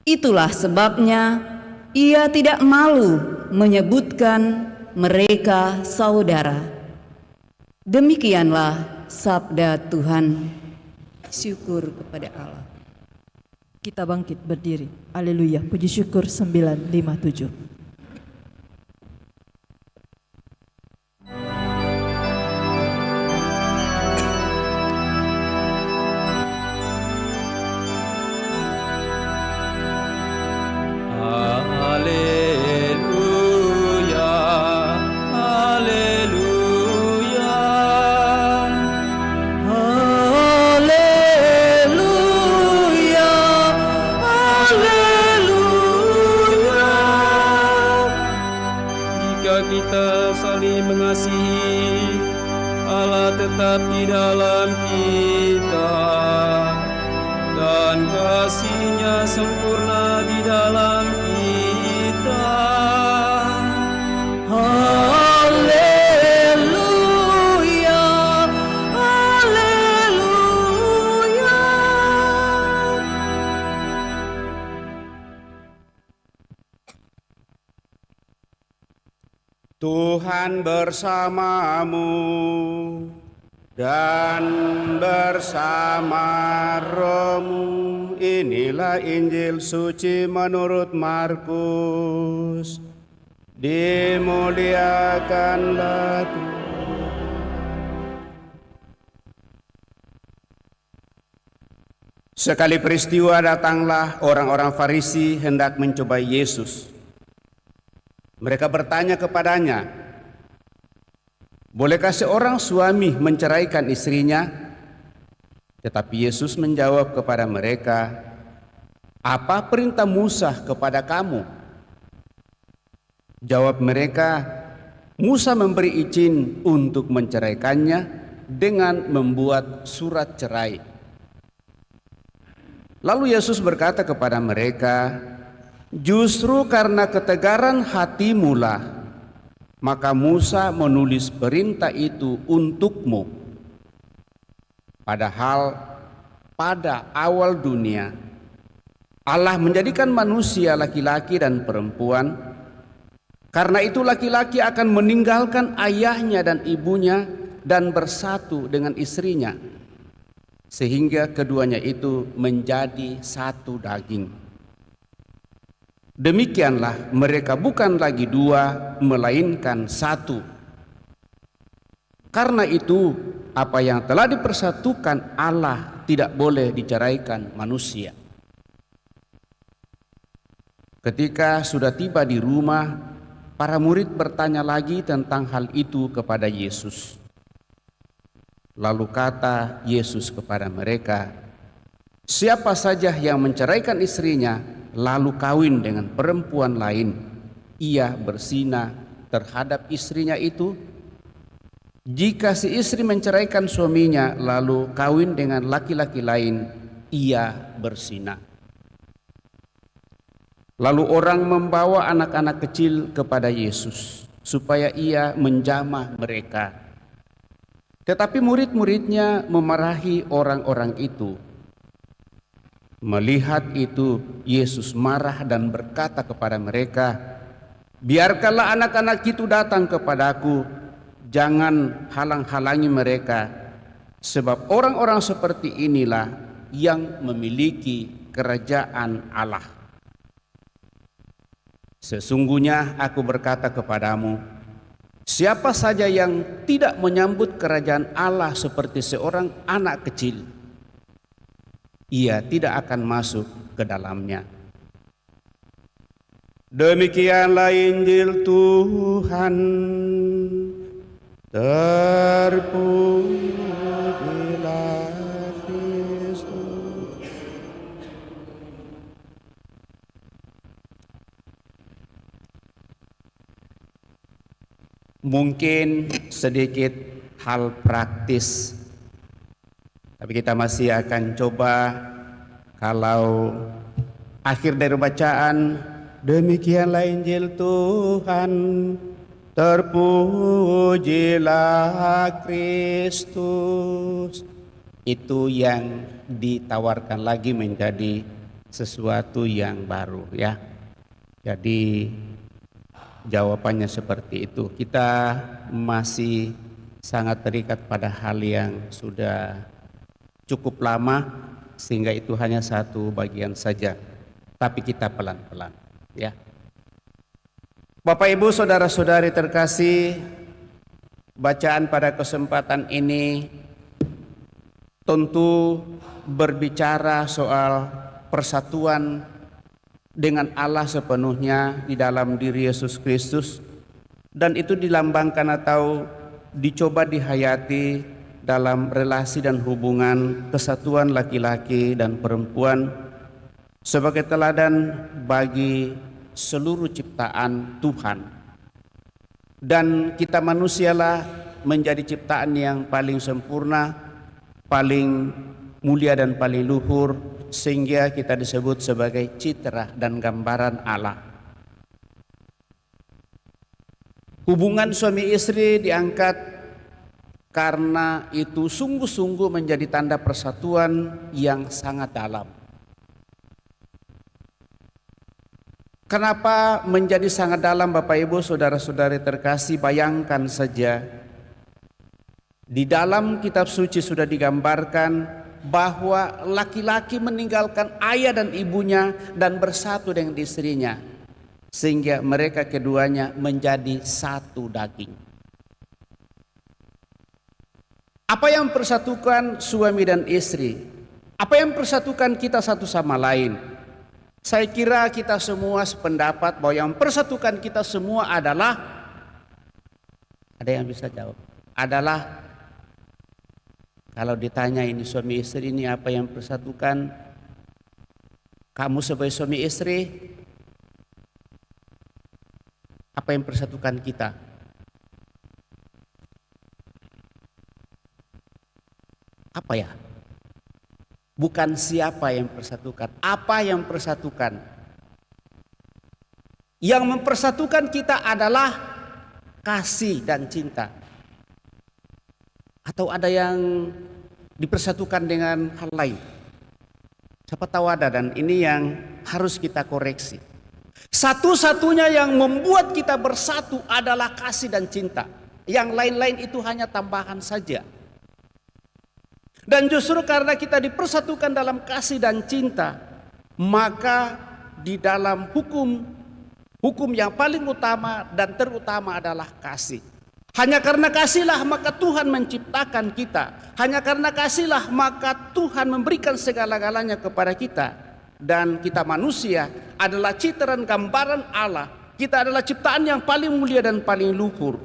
Itulah sebabnya ia tidak malu menyebutkan mereka saudara. Demikianlah sabda Tuhan. Syukur kepada Allah.
Kita bangkit berdiri. Haleluya. Puji syukur 957.
Haleluya, haleluya,
Haleluya. Haleluya.
jika kita saling mengasihi, Allah tetap di dalam kita, dan kasih-Nya sempurna di dalam kita.
Haleluya. Haleluya.
Tuhan bersamamu dan bersama rohmu. Inilah Injil suci menurut Markus. Dimuliakanlah Tuhan. Sekali peristiwa datanglah orang-orang Farisi hendak mencobai Yesus. Mereka bertanya kepadanya, "Bolehkah seorang suami menceraikan istrinya?" Tetapi Yesus menjawab kepada mereka, "Apa perintah Musa kepada kamu?" Jawab mereka, "Musa memberi izin untuk menceraikannya dengan membuat surat cerai." Lalu Yesus berkata kepada mereka, "Justru karena ketegaran hatimulah, maka Musa menulis perintah itu untukmu. Padahal pada awal dunia, Allah menjadikan manusia laki-laki dan perempuan. Karena itu laki-laki akan meninggalkan ayahnya dan ibunya dan bersatu dengan istrinya, sehingga keduanya itu menjadi satu daging. Demikianlah mereka bukan lagi dua, melainkan satu. Karena itu, apa yang telah dipersatukan Allah tidak boleh diceraikan manusia." Ketika sudah tiba di rumah, para murid bertanya lagi tentang hal itu kepada Yesus. Lalu kata Yesus kepada mereka, "Siapa saja yang menceraikan istrinya lalu kawin dengan perempuan lain, ia berzina terhadap istrinya itu. Jika si istri menceraikan suaminya lalu kawin dengan laki-laki lain, ia berzina." Lalu orang membawa anak-anak kecil kepada Yesus supaya ia menjamah mereka. Tetapi murid-muridnya memarahi orang-orang itu. Melihat itu, Yesus marah dan berkata kepada mereka, "Biarkanlah anak-anak itu datang kepadaku, jangan halang-halangi mereka, sebab orang-orang seperti inilah yang memiliki kerajaan Allah. Sesungguhnya aku berkata kepadamu, siapa saja yang tidak menyambut kerajaan Allah seperti seorang anak kecil, ia tidak akan masuk ke dalamnya." Demikianlah Injil Tuhan. Terpujilah Kristus. Mungkin sedikit hal praktis, tapi kita masih akan coba. Kalau akhir dari bacaan, demikianlah Injil Tuhan, Terpujilah Kristus. Itu yang ditawarkan lagi menjadi sesuatu yang baru ya. Jadi jawabannya seperti itu. Kita masih sangat terikat pada hal yang sudah cukup lama, sehingga itu hanya satu bagian saja. Tapi kita pelan-pelan ya. Bapak Ibu saudara-saudari terkasih, bacaan pada kesempatan ini tentu berbicara soal persatuan dengan Allah sepenuhnya di dalam diri Yesus Kristus, dan itu dilambangkan atau dicoba dihayati dalam relasi dan hubungan kesatuan laki-laki dan perempuan sebagai teladan bagi seluruh ciptaan Tuhan. Dan kita manusialah menjadi ciptaan yang paling sempurna, paling mulia dan paling luhur, sehingga kita disebut sebagai citra dan gambaran Allah. Hubungan suami istri diangkat karena itu sungguh-sungguh menjadi tanda persatuan yang sangat dalam. Kenapa menjadi sangat dalam, Bapak Ibu saudara-saudari terkasih? Bayangkan saja, di dalam kitab suci sudah digambarkan bahwa laki-laki meninggalkan ayah dan ibunya dan bersatu dengan istrinya, sehingga mereka keduanya menjadi satu daging. Apa yang mempersatukan suami dan istri? Apa yang mempersatukan kita satu sama lain? Saya kira kita semua sependapat bahwa yang mempersatukan kita semua adalah, ada yang bisa jawab, adalah kalau ditanya ini suami istri ini apa yang mempersatukan kamu sebagai suami istri, apa yang mempersatukan kita? Apa ya? Bukan siapa yang mempersatukan, apa yang mempersatukan. Yang mempersatukan kita adalah kasih dan cinta. Atau ada yang dipersatukan dengan hal lain? Siapa tahu ada, dan ini yang harus kita koreksi. Satu-satunya yang membuat kita bersatu adalah kasih dan cinta. Yang lain-lain itu hanya tambahan saja. Dan justru karena kita dipersatukan dalam kasih dan cinta, maka di dalam hukum yang paling utama dan terutama adalah kasih. Hanya karena kasihlah maka Tuhan menciptakan kita. Hanya karena kasihlah maka Tuhan memberikan segala-galanya kepada kita. Dan kita manusia adalah citra dan gambaran Allah. Kita adalah ciptaan yang paling mulia dan paling luhur.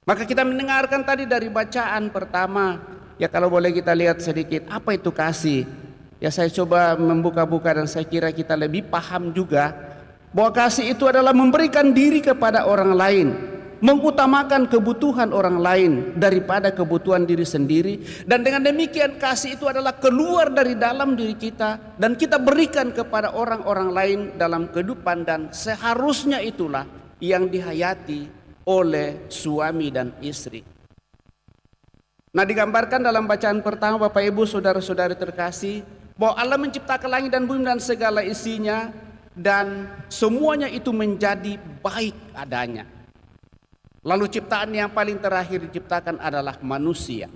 Maka kita mendengarkan tadi dari bacaan pertama, ya kalau boleh kita lihat sedikit apa itu kasih. Ya saya coba membuka-buka dan saya kira kita lebih paham juga bahwa kasih itu adalah memberikan diri kepada orang lain, mengutamakan kebutuhan orang lain daripada kebutuhan diri sendiri, dan dengan demikian kasih itu adalah keluar dari dalam diri kita dan kita berikan kepada orang-orang lain dalam kehidupan, dan seharusnya itulah yang dihayati oleh suami dan istri. Nah, digambarkan dalam bacaan pertama Bapak Ibu saudara-saudari terkasih bahwa Allah menciptakan langit dan bumi dan segala isinya, dan semuanya itu menjadi baik adanya. Lalu ciptaan yang paling terakhir diciptakan adalah manusia.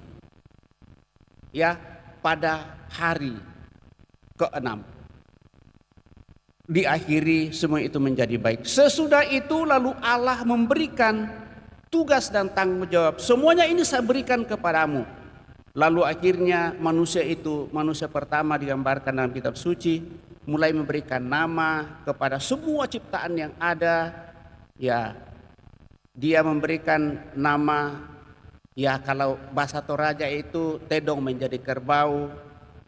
Ya, pada hari ke-6 diakhiri semua itu menjadi baik. Sesudah itu lalu Allah memberikan tugas dan tanggung jawab. Semuanya ini saya berikan kepadamu. Lalu akhirnya manusia itu, manusia pertama digambarkan dalam kitab suci, mulai memberikan nama kepada semua ciptaan yang ada. Ya, dia memberikan nama, ya kalau bahasa Toraja itu tedong menjadi kerbau,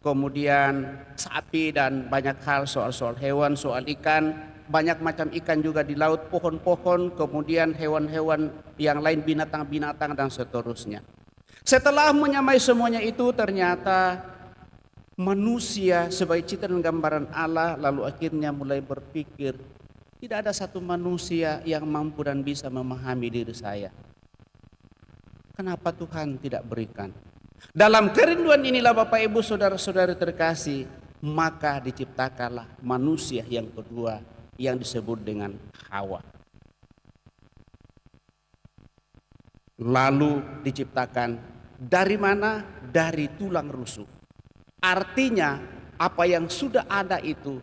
kemudian sapi dan banyak hal, soal hewan, soal ikan, banyak macam ikan juga di laut, pohon-pohon, kemudian hewan-hewan yang lain, binatang-binatang dan seterusnya. Setelah menyamai semuanya itu, ternyata manusia sebagai citra dan gambaran Allah lalu akhirnya mulai berpikir, Tidak ada satu manusia yang mampu dan bisa memahami diri saya. Kenapa Tuhan tidak berikan? Dalam kerinduan inilah Bapak Ibu saudara-saudari terkasih, maka diciptakanlah manusia yang kedua yang disebut dengan Hawa. Lalu diciptakan dari mana? Dari tulang rusuk. Artinya apa yang sudah ada itu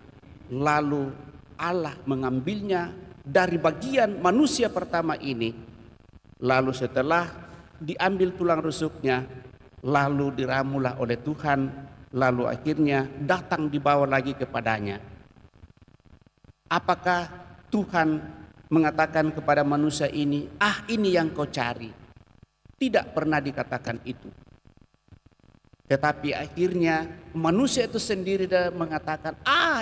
lalu Allah mengambilnya dari bagian manusia pertama ini. Lalu setelah diambil tulang rusuknya, lalu diramulah oleh Tuhan, lalu akhirnya datang dibawa lagi kepadanya. Apakah Tuhan mengatakan kepada manusia ini, ini yang kau cari? Tidak pernah dikatakan itu. Tetapi akhirnya manusia itu sendiri mengatakan,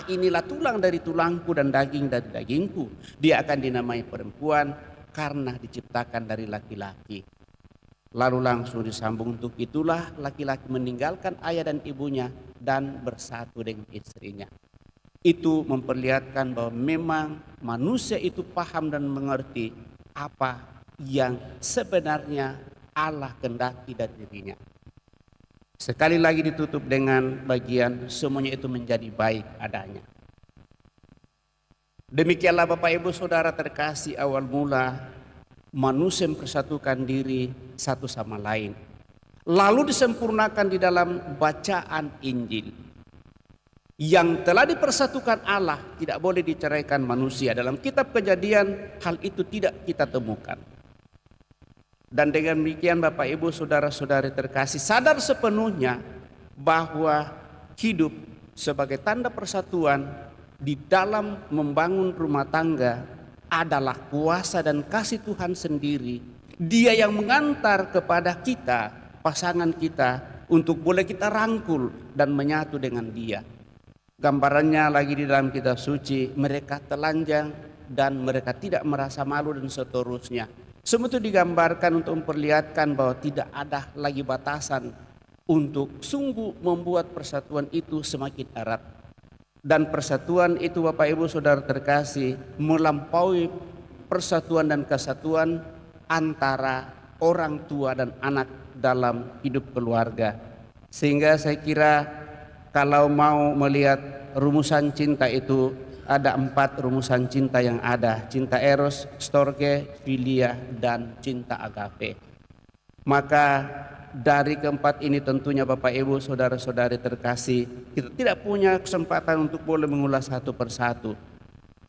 inilah tulang dari tulangku dan daging dari dagingku. Dia akan dinamai perempuan karena diciptakan dari laki-laki. Lalu langsung disambung, untuk itulah laki-laki meninggalkan ayah dan ibunya dan bersatu dengan istrinya. Itu memperlihatkan bahwa memang manusia itu paham dan mengerti apa yang sebenarnya Allah kehendaki dari dirinya. Sekali lagi ditutup dengan bagian semuanya itu menjadi baik adanya. Demikianlah Bapak Ibu Saudara terkasih, awal mula manusia mempersatukan diri satu sama lain. Lalu disempurnakan di dalam bacaan Injil. Yang telah dipersatukan Allah tidak boleh diceraikan manusia. Dalam kitab Kejadian hal itu tidak kita temukan. Dan dengan demikian Bapak Ibu Saudara-saudari terkasih, sadar sepenuhnya bahwa hidup sebagai tanda persatuan di dalam membangun rumah tangga adalah kuasa dan kasih Tuhan sendiri. Dia yang mengantar kepada kita, pasangan kita, untuk boleh kita rangkul dan menyatu dengan Dia. Gambarannya lagi di dalam kitab suci, mereka telanjang dan mereka tidak merasa malu dan seterusnya. Semua itu digambarkan untuk memperlihatkan bahwa tidak ada lagi batasan untuk sungguh membuat persatuan itu semakin erat. Dan persatuan itu Bapak Ibu Saudara terkasih melampaui persatuan dan kesatuan antara orang tua dan anak dalam hidup keluarga. Sehingga saya kira kalau mau melihat rumusan cinta itu, ada 4 rumusan cinta yang ada. Cinta eros, storge, filia, dan cinta agape. Maka dari keempat ini tentunya Bapak Ibu Saudara-saudari terkasih, kita tidak punya kesempatan untuk boleh mengulas satu persatu.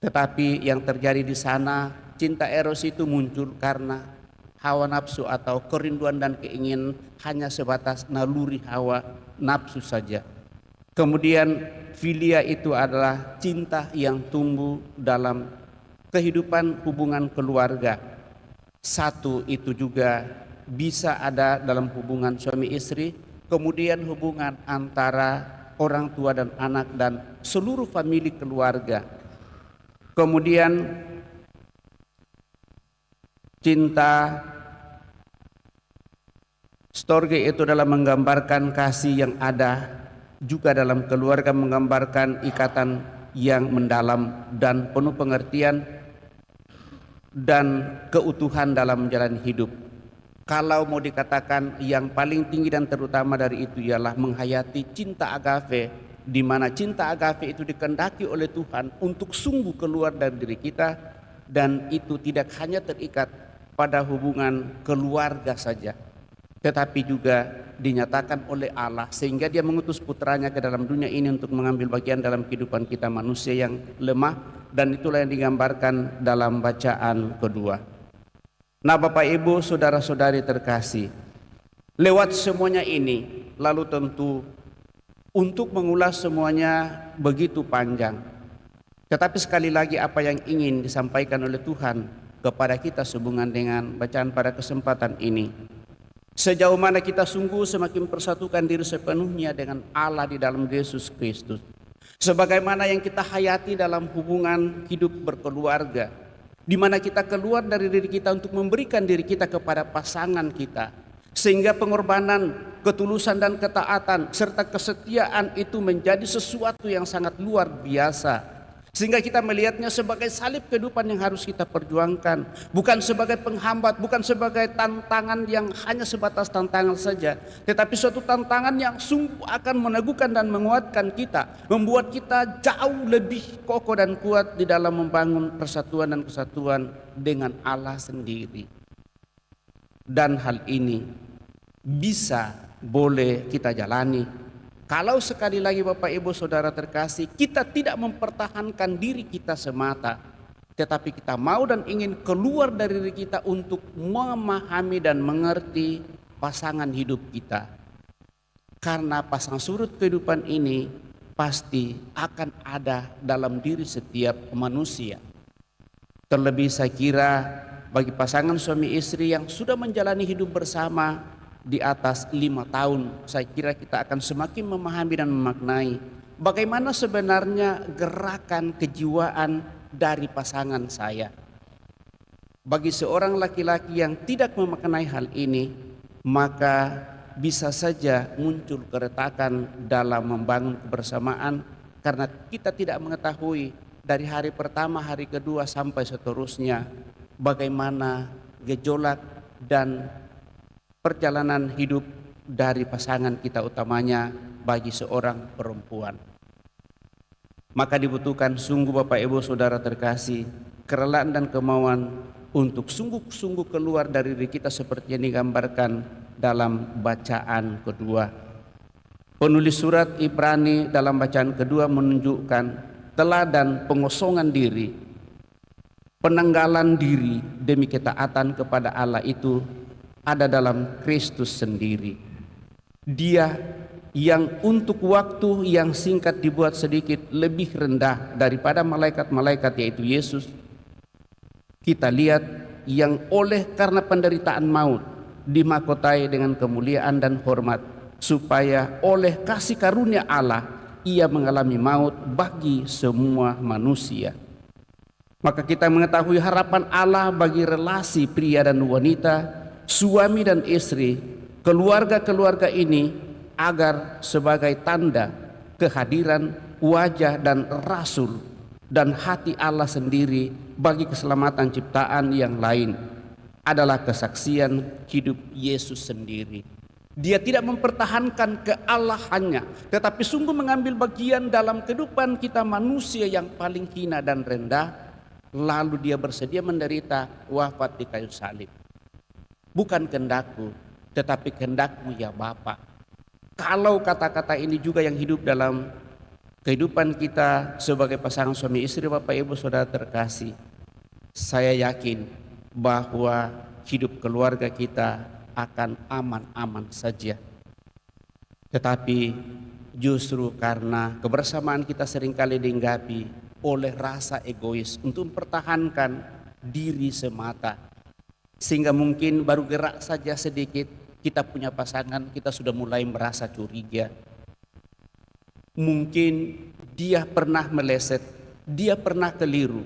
Tetapi yang terjadi di sana, cinta eros itu muncul karena hawa nafsu atau kerinduan dan keinginan hanya sebatas naluri hawa nafsu saja. Kemudian filia itu adalah cinta yang tumbuh dalam kehidupan hubungan keluarga. Satu itu juga bisa ada dalam hubungan suami istri, kemudian hubungan antara orang tua dan anak dan seluruh famili keluarga. Kemudian cinta storge itu adalah menggambarkan kasih yang ada juga dalam keluarga, menggambarkan ikatan yang mendalam dan penuh pengertian dan keutuhan dalam menjalani hidup. Kalau mau dikatakan yang paling tinggi dan terutama dari itu ialah menghayati cinta agape, di mana cinta agape itu dikehendaki oleh Tuhan untuk sungguh keluar dari diri kita, dan itu tidak hanya terikat pada hubungan keluarga saja, tetapi juga dinyatakan oleh Allah sehingga Dia mengutus putranya ke dalam dunia ini untuk mengambil bagian dalam kehidupan kita manusia yang lemah, dan itulah yang digambarkan dalam bacaan kedua. Nah Bapak Ibu Saudara-saudari terkasih, lewat semuanya ini lalu tentu untuk mengulas semuanya begitu panjang, tetapi sekali lagi apa yang ingin disampaikan oleh Tuhan kepada kita sehubungan dengan bacaan pada kesempatan ini, sejauh mana kita sungguh semakin persatukan diri sepenuhnya dengan Allah di dalam Yesus Kristus. Sebagaimana yang kita hayati dalam hubungan hidup berkeluarga, di mana kita keluar dari diri kita untuk memberikan diri kita kepada pasangan kita. Sehingga pengorbanan, ketulusan dan ketaatan serta kesetiaan itu menjadi sesuatu yang sangat luar biasa. Sehingga kita melihatnya sebagai salib kehidupan yang harus kita perjuangkan, bukan sebagai penghambat, bukan sebagai tantangan yang hanya sebatas tantangan saja, tetapi suatu tantangan yang sungguh akan meneguhkan dan menguatkan kita, membuat kita jauh lebih kokoh dan kuat di dalam membangun persatuan dan kesatuan dengan Allah sendiri. Dan hal ini bisa boleh kita jalani kalau sekali lagi Bapak Ibu Saudara terkasih, kita tidak mempertahankan diri kita semata, tetapi kita mau dan ingin keluar dari diri kita untuk memahami dan mengerti pasangan hidup kita. Karena pasang surut kehidupan ini pasti akan ada dalam diri setiap manusia. Terlebih saya kira bagi pasangan suami istri yang sudah menjalani hidup bersama di atas 5 tahun, saya kira kita akan semakin memahami dan memaknai bagaimana sebenarnya gerakan kejiwaan dari pasangan saya. Bagi seorang laki-laki yang tidak memaknai hal ini, maka bisa saja muncul keretakan dalam membangun kebersamaan karena kita tidak mengetahui dari hari pertama, hari kedua sampai seterusnya bagaimana gejolak dan perjalanan hidup dari pasangan kita, utamanya bagi seorang perempuan. Maka dibutuhkan sungguh Bapak Ibu Saudara terkasih, kerelaan dan kemauan untuk sungguh-sungguh keluar dari diri kita seperti yang digambarkan dalam bacaan kedua. Penulis surat Ibrani dalam bacaan kedua menunjukkan teladan pengosongan diri, penanggalan diri demi ketaatan kepada Allah itu ada dalam Kristus sendiri. Dia yang untuk waktu yang singkat dibuat sedikit lebih rendah daripada malaikat-malaikat, yaitu Yesus. Kita lihat yang oleh karena penderitaan maut dimahkotai dengan kemuliaan dan hormat, supaya oleh kasih karunia Allah ia mengalami maut bagi semua manusia. Maka kita mengetahui harapan Allah bagi relasi pria dan wanita, suami dan istri, keluarga-keluarga ini agar sebagai tanda kehadiran wajah dan rasul dan hati Allah sendiri bagi keselamatan ciptaan yang lain adalah kesaksian hidup Yesus sendiri. Dia tidak mempertahankan kealahannya, tetapi sungguh mengambil bagian dalam kehidupan kita manusia yang paling hina dan rendah, lalu dia bersedia menderita wafat di kayu salib. Bukan kehendakku, tetapi kehendakmu ya Bapa. Kalau kata-kata ini juga yang hidup dalam kehidupan kita sebagai pasangan suami istri Bapak Ibu Saudara terkasih, saya yakin bahwa hidup keluarga kita akan aman-aman saja. Tetapi justru karena kebersamaan kita seringkali dihinggapi oleh rasa egois untuk mempertahankan diri semata, sehingga mungkin baru gerak saja sedikit kita punya pasangan, kita sudah mulai merasa curiga. Mungkin dia pernah meleset, dia pernah keliru,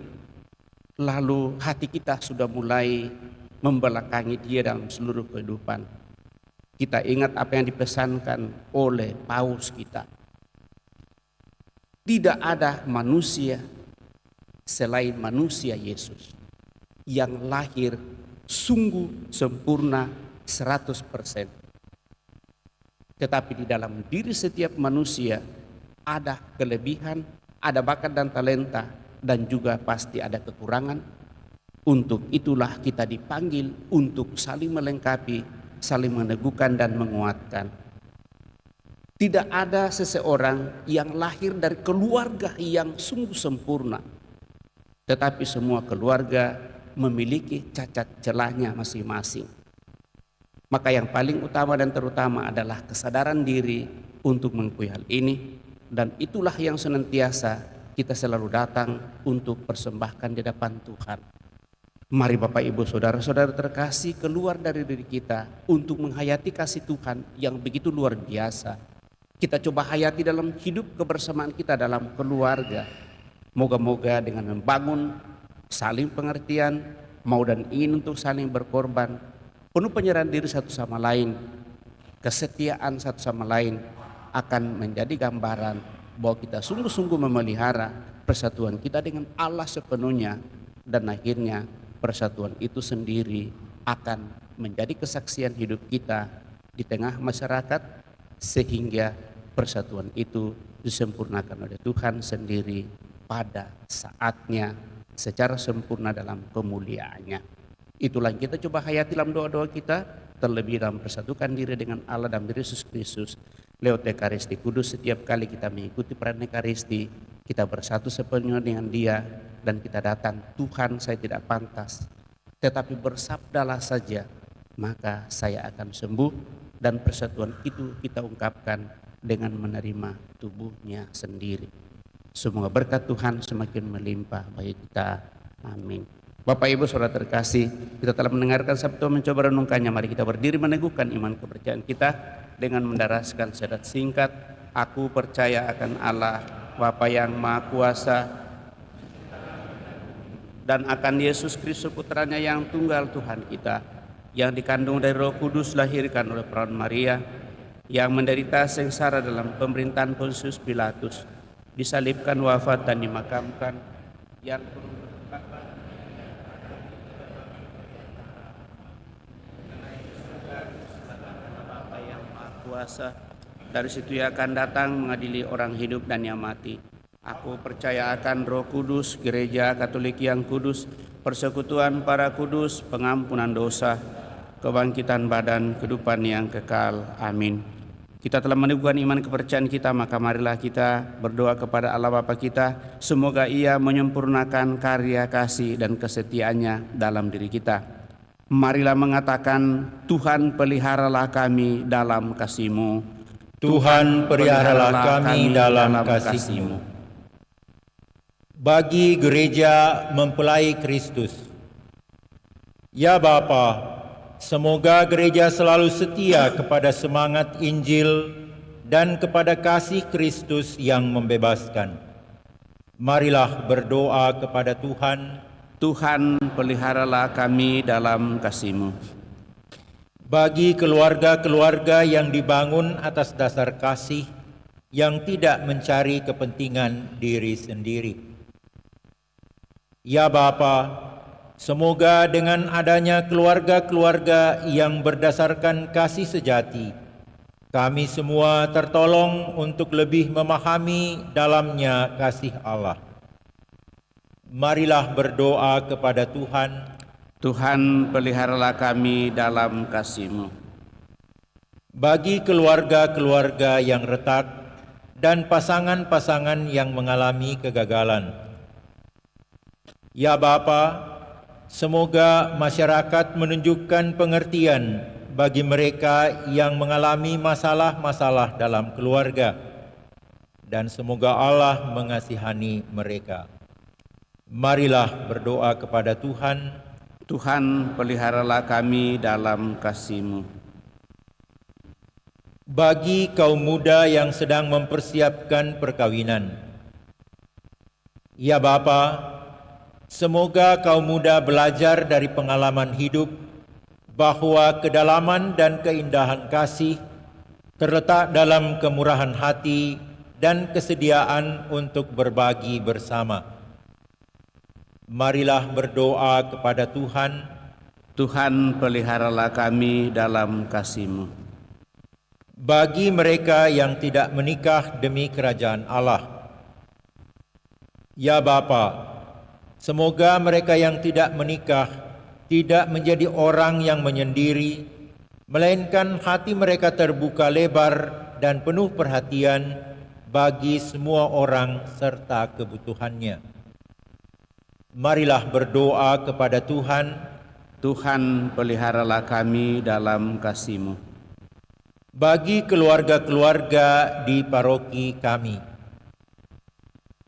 lalu hati kita sudah mulai membelakangi dia dalam seluruh kehidupan. Kita ingat apa yang dipesankan oleh Paus kita. Tidak ada manusia selain manusia Yesus yang lahir sungguh sempurna 100%. Tetapi di dalam diri setiap manusia ada kelebihan, ada bakat dan talenta, dan juga pasti ada kekurangan. Untuk itulah kita dipanggil untuk saling melengkapi, saling meneguhkan dan menguatkan. Tidak ada seseorang yang lahir dari keluarga yang sungguh sempurna, tetapi semua keluarga memiliki cacat celahnya masing-masing. Maka yang paling utama dan terutama adalah kesadaran diri untuk mengakui hal ini, dan itulah yang senantiasa kita selalu datang untuk persembahkan di depan Tuhan. Mari Bapak Ibu Saudara-saudara terkasih, keluar dari diri kita untuk menghayati kasih Tuhan yang begitu luar biasa. Kita coba hayati dalam hidup kebersamaan kita dalam keluarga. Moga-moga dengan membangun saling pengertian, mau dan ingin untuk saling berkorban, penuh penyerahan diri satu sama lain, kesetiaan satu sama lain akan menjadi gambaran bahwa kita sungguh-sungguh memelihara persatuan kita dengan Allah sepenuhnya, dan akhirnya persatuan itu sendiri akan menjadi kesaksian hidup kita di tengah masyarakat, sehingga persatuan itu disempurnakan oleh Tuhan sendiri pada saatnya secara sempurna dalam kemuliaannya. Itulah yang kita coba hayati dalam doa-doa kita, terlebih dalam persatukan diri dengan Allah dan Yesus Kristus lewat Ekaristi Kudus. Setiap kali kita mengikuti perayaan Ekaristi, kita bersatu sepenuhnya dengan Dia, dan kita datang, Tuhan saya tidak pantas, tetapi bersabdalah saja, maka saya akan sembuh. Dan persatuan itu kita ungkapkan dengan menerima tubuhnya sendiri. Semoga berkat Tuhan semakin melimpah bagi kita. Amin. Bapak Ibu Saudara terkasih, kita telah mendengarkan sabda mencoba renungkannya. Mari kita berdiri meneguhkan iman kepercayaan kita dengan mendaraskan syahadat singkat. Aku percaya akan Allah Bapa yang Maha Kuasa, dan akan Yesus Kristus Putranya yang tunggal Tuhan kita, yang dikandung dari Roh Kudus, lahirkan oleh perawan Maria, yang menderita sengsara dalam pemerintahan Pontius Pilatus, disalibkan, wafat dan dimakamkan, yang Bapa yang Maha Kuasa, dari situ ia akan datang mengadili orang hidup dan yang mati. Aku percaya akan Roh Kudus, Gereja Katolik yang kudus, persekutuan para kudus, pengampunan dosa, kebangkitan badan, kehidupan yang kekal. Amin. Kita telah meneguhkan iman kepercayaan kita, maka marilah kita berdoa kepada Allah Bapa kita, semoga Ia menyempurnakan karya kasih dan kesetiaannya dalam diri kita. Marilah mengatakan, Tuhan peliharalah kami dalam kasih-Mu.
Tuhan peliharalah kami dalam kasih-Mu. Bagi gereja mempelai Kristus. Ya Bapa, semoga gereja selalu setia kepada semangat Injil dan kepada kasih Kristus yang membebaskan. Marilah berdoa kepada Tuhan.
Tuhan peliharalah kami dalam kasih-Mu.
Bagi keluarga-keluarga yang dibangun atas dasar kasih, yang tidak mencari kepentingan diri sendiri. Ya Bapa, semoga dengan adanya keluarga-keluarga yang berdasarkan kasih sejati, kami semua tertolong untuk lebih memahami dalamnya kasih Allah. Marilah berdoa kepada Tuhan.
Tuhan peliharalah kami dalam kasih-Mu.
Bagi keluarga-keluarga yang retak dan pasangan-pasangan yang mengalami kegagalan. Ya Bapa, semoga masyarakat menunjukkan pengertian bagi mereka yang mengalami masalah-masalah dalam keluarga, dan semoga Allah mengasihani mereka. Marilah berdoa kepada Tuhan.
Tuhan peliharalah kami dalam kasih-Mu.
Bagi kaum muda yang sedang mempersiapkan perkawinan. Ya Bapa, semoga kaum muda belajar dari pengalaman hidup bahwa kedalaman dan keindahan kasih terletak dalam kemurahan hati dan kesediaan untuk berbagi bersama. Marilah berdoa kepada Tuhan.
Tuhan peliharalah kami dalam kasih-Mu.
Bagi mereka yang tidak menikah demi kerajaan Allah. Ya Bapa, semoga mereka yang tidak menikah tidak menjadi orang yang menyendiri, melainkan hati mereka terbuka lebar dan penuh perhatian bagi semua orang serta kebutuhannya. Marilah berdoa kepada Tuhan.
Tuhan peliharalah kami dalam kasih-Mu.
Bagi keluarga-keluarga di paroki kami.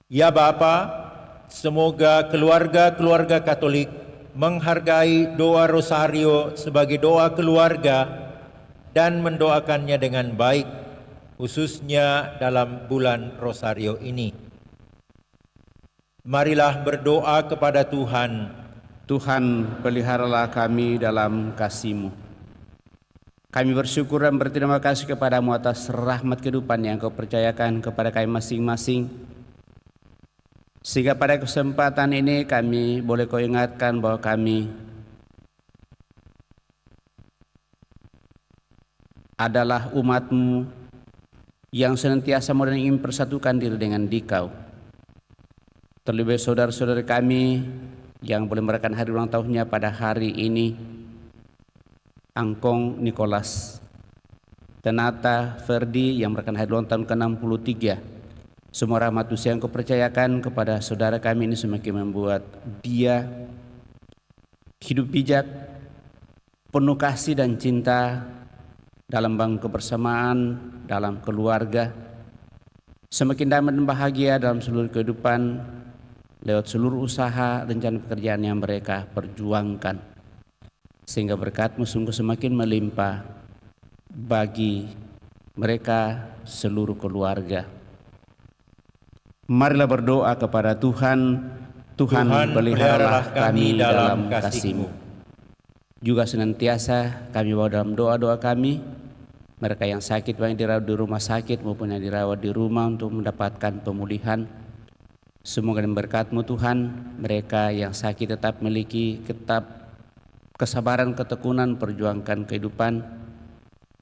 Ya Bapa, semoga keluarga-keluarga Katolik menghargai doa rosario sebagai doa keluarga dan mendoakannya dengan baik, khususnya dalam bulan rosario ini. Marilah berdoa kepada Tuhan.
Tuhan peliharalah kami dalam kasih-Mu. Kami bersyukur dan berterima kasih kepadamu atas rahmat kehidupan yang Kau percayakan kepada kami masing-masing. Sehingga pada kesempatan ini kami boleh Kau ingatkan bahwa kami adalah umat-Mu yang senantiasa mau dan ingin persatukan diri dengan Dikau. Terlebih saudara-saudara kami yang boleh merayakan hari ulang tahunnya pada hari ini, Angkong Nicholas, Tenata Ferdi yang merayakan hari ulang tahun ke-63. Semua rahmat Tuhan yang Kau percayakan kepada saudara kami ini semakin membuat dia hidup bijak, penuh kasih dan cinta dalam bangun kebersamaan, dalam keluarga, semakin damai dan bahagia dalam seluruh kehidupan lewat seluruh usaha rencana pekerjaan yang mereka perjuangkan. Sehingga berkat-Mu sungguh semakin melimpah bagi mereka seluruh keluarga. Marilah berdoa kepada Tuhan. Tuhan, peliharalah kami dalam kasih-Mu. Juga senantiasa kami bawa dalam doa-doa kami mereka yang sakit, baik dirawat di rumah sakit maupun yang dirawat di rumah, untuk mendapatkan pemulihan. Semoga dengan berkat-Mu Tuhan, mereka yang sakit tetap memiliki kesabaran, ketekunan, perjuangkan kehidupan,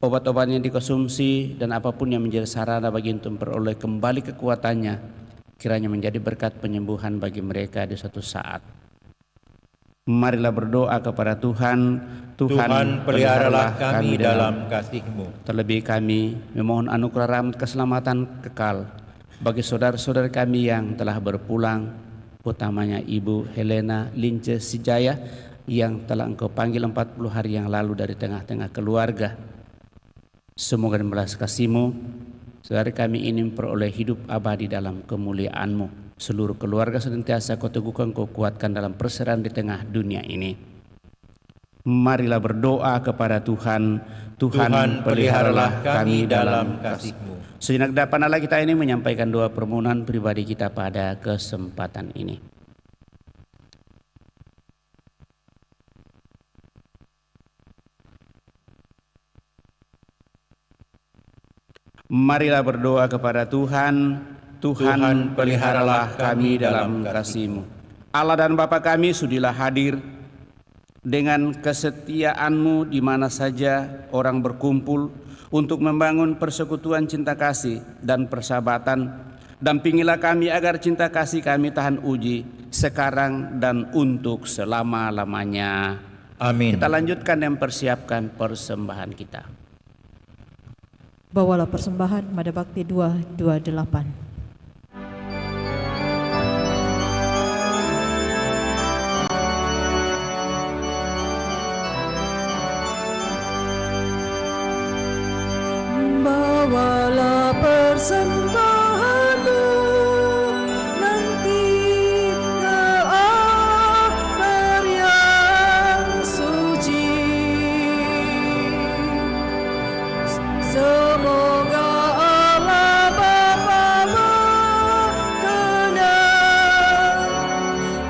obat-obat yang dikonsumsi dan apapun yang menjadi sarana bagi untuk memperoleh kembali kekuatannya, kiranya menjadi berkat penyembuhan bagi mereka di suatu saat. Marilah berdoa kepada Tuhan.
Tuhan, peliharalah kami dalam kasih-Mu.
Terlebih kami memohon anugerah rahmat keselamatan kekal bagi saudara-saudara kami yang telah berpulang, utamanya Ibu Helena Lince Sijaya yang telah Engkau panggil 40 hari yang lalu dari tengah-tengah keluarga. Semoga dengan belas kasih-Mu, saudara kami ini memperoleh hidup abadi dalam kemuliaan-Mu. Seluruh keluarga senantiasa Kau teguhkan, Kau kuatkan dalam perseraan di tengah dunia ini. Marilah berdoa kepada Tuhan.
Tuhan, peliharalah kami dalam kasih-Mu.
Sejenak dapat Allah kita ini menyampaikan doa permohonan pribadi kita pada kesempatan ini. Marilah berdoa kepada Tuhan. Tuhan, peliharalah kami dalam kasih-Mu. Allah dan Bapa kami, sudilah hadir dengan kesetiaan-Mu di mana saja orang berkumpul untuk membangun persekutuan cinta kasih dan persahabatan. Dampingilah kami agar cinta kasih kami tahan uji sekarang dan untuk selama-lamanya.
Amin.
Kita lanjutkan dan persiapkan persembahan kita.
Bawalah persembahan Mada Bakti 228. Bawalah persembahanmu nanti ke altar yang suci. Semoga Allah Bapa berkenan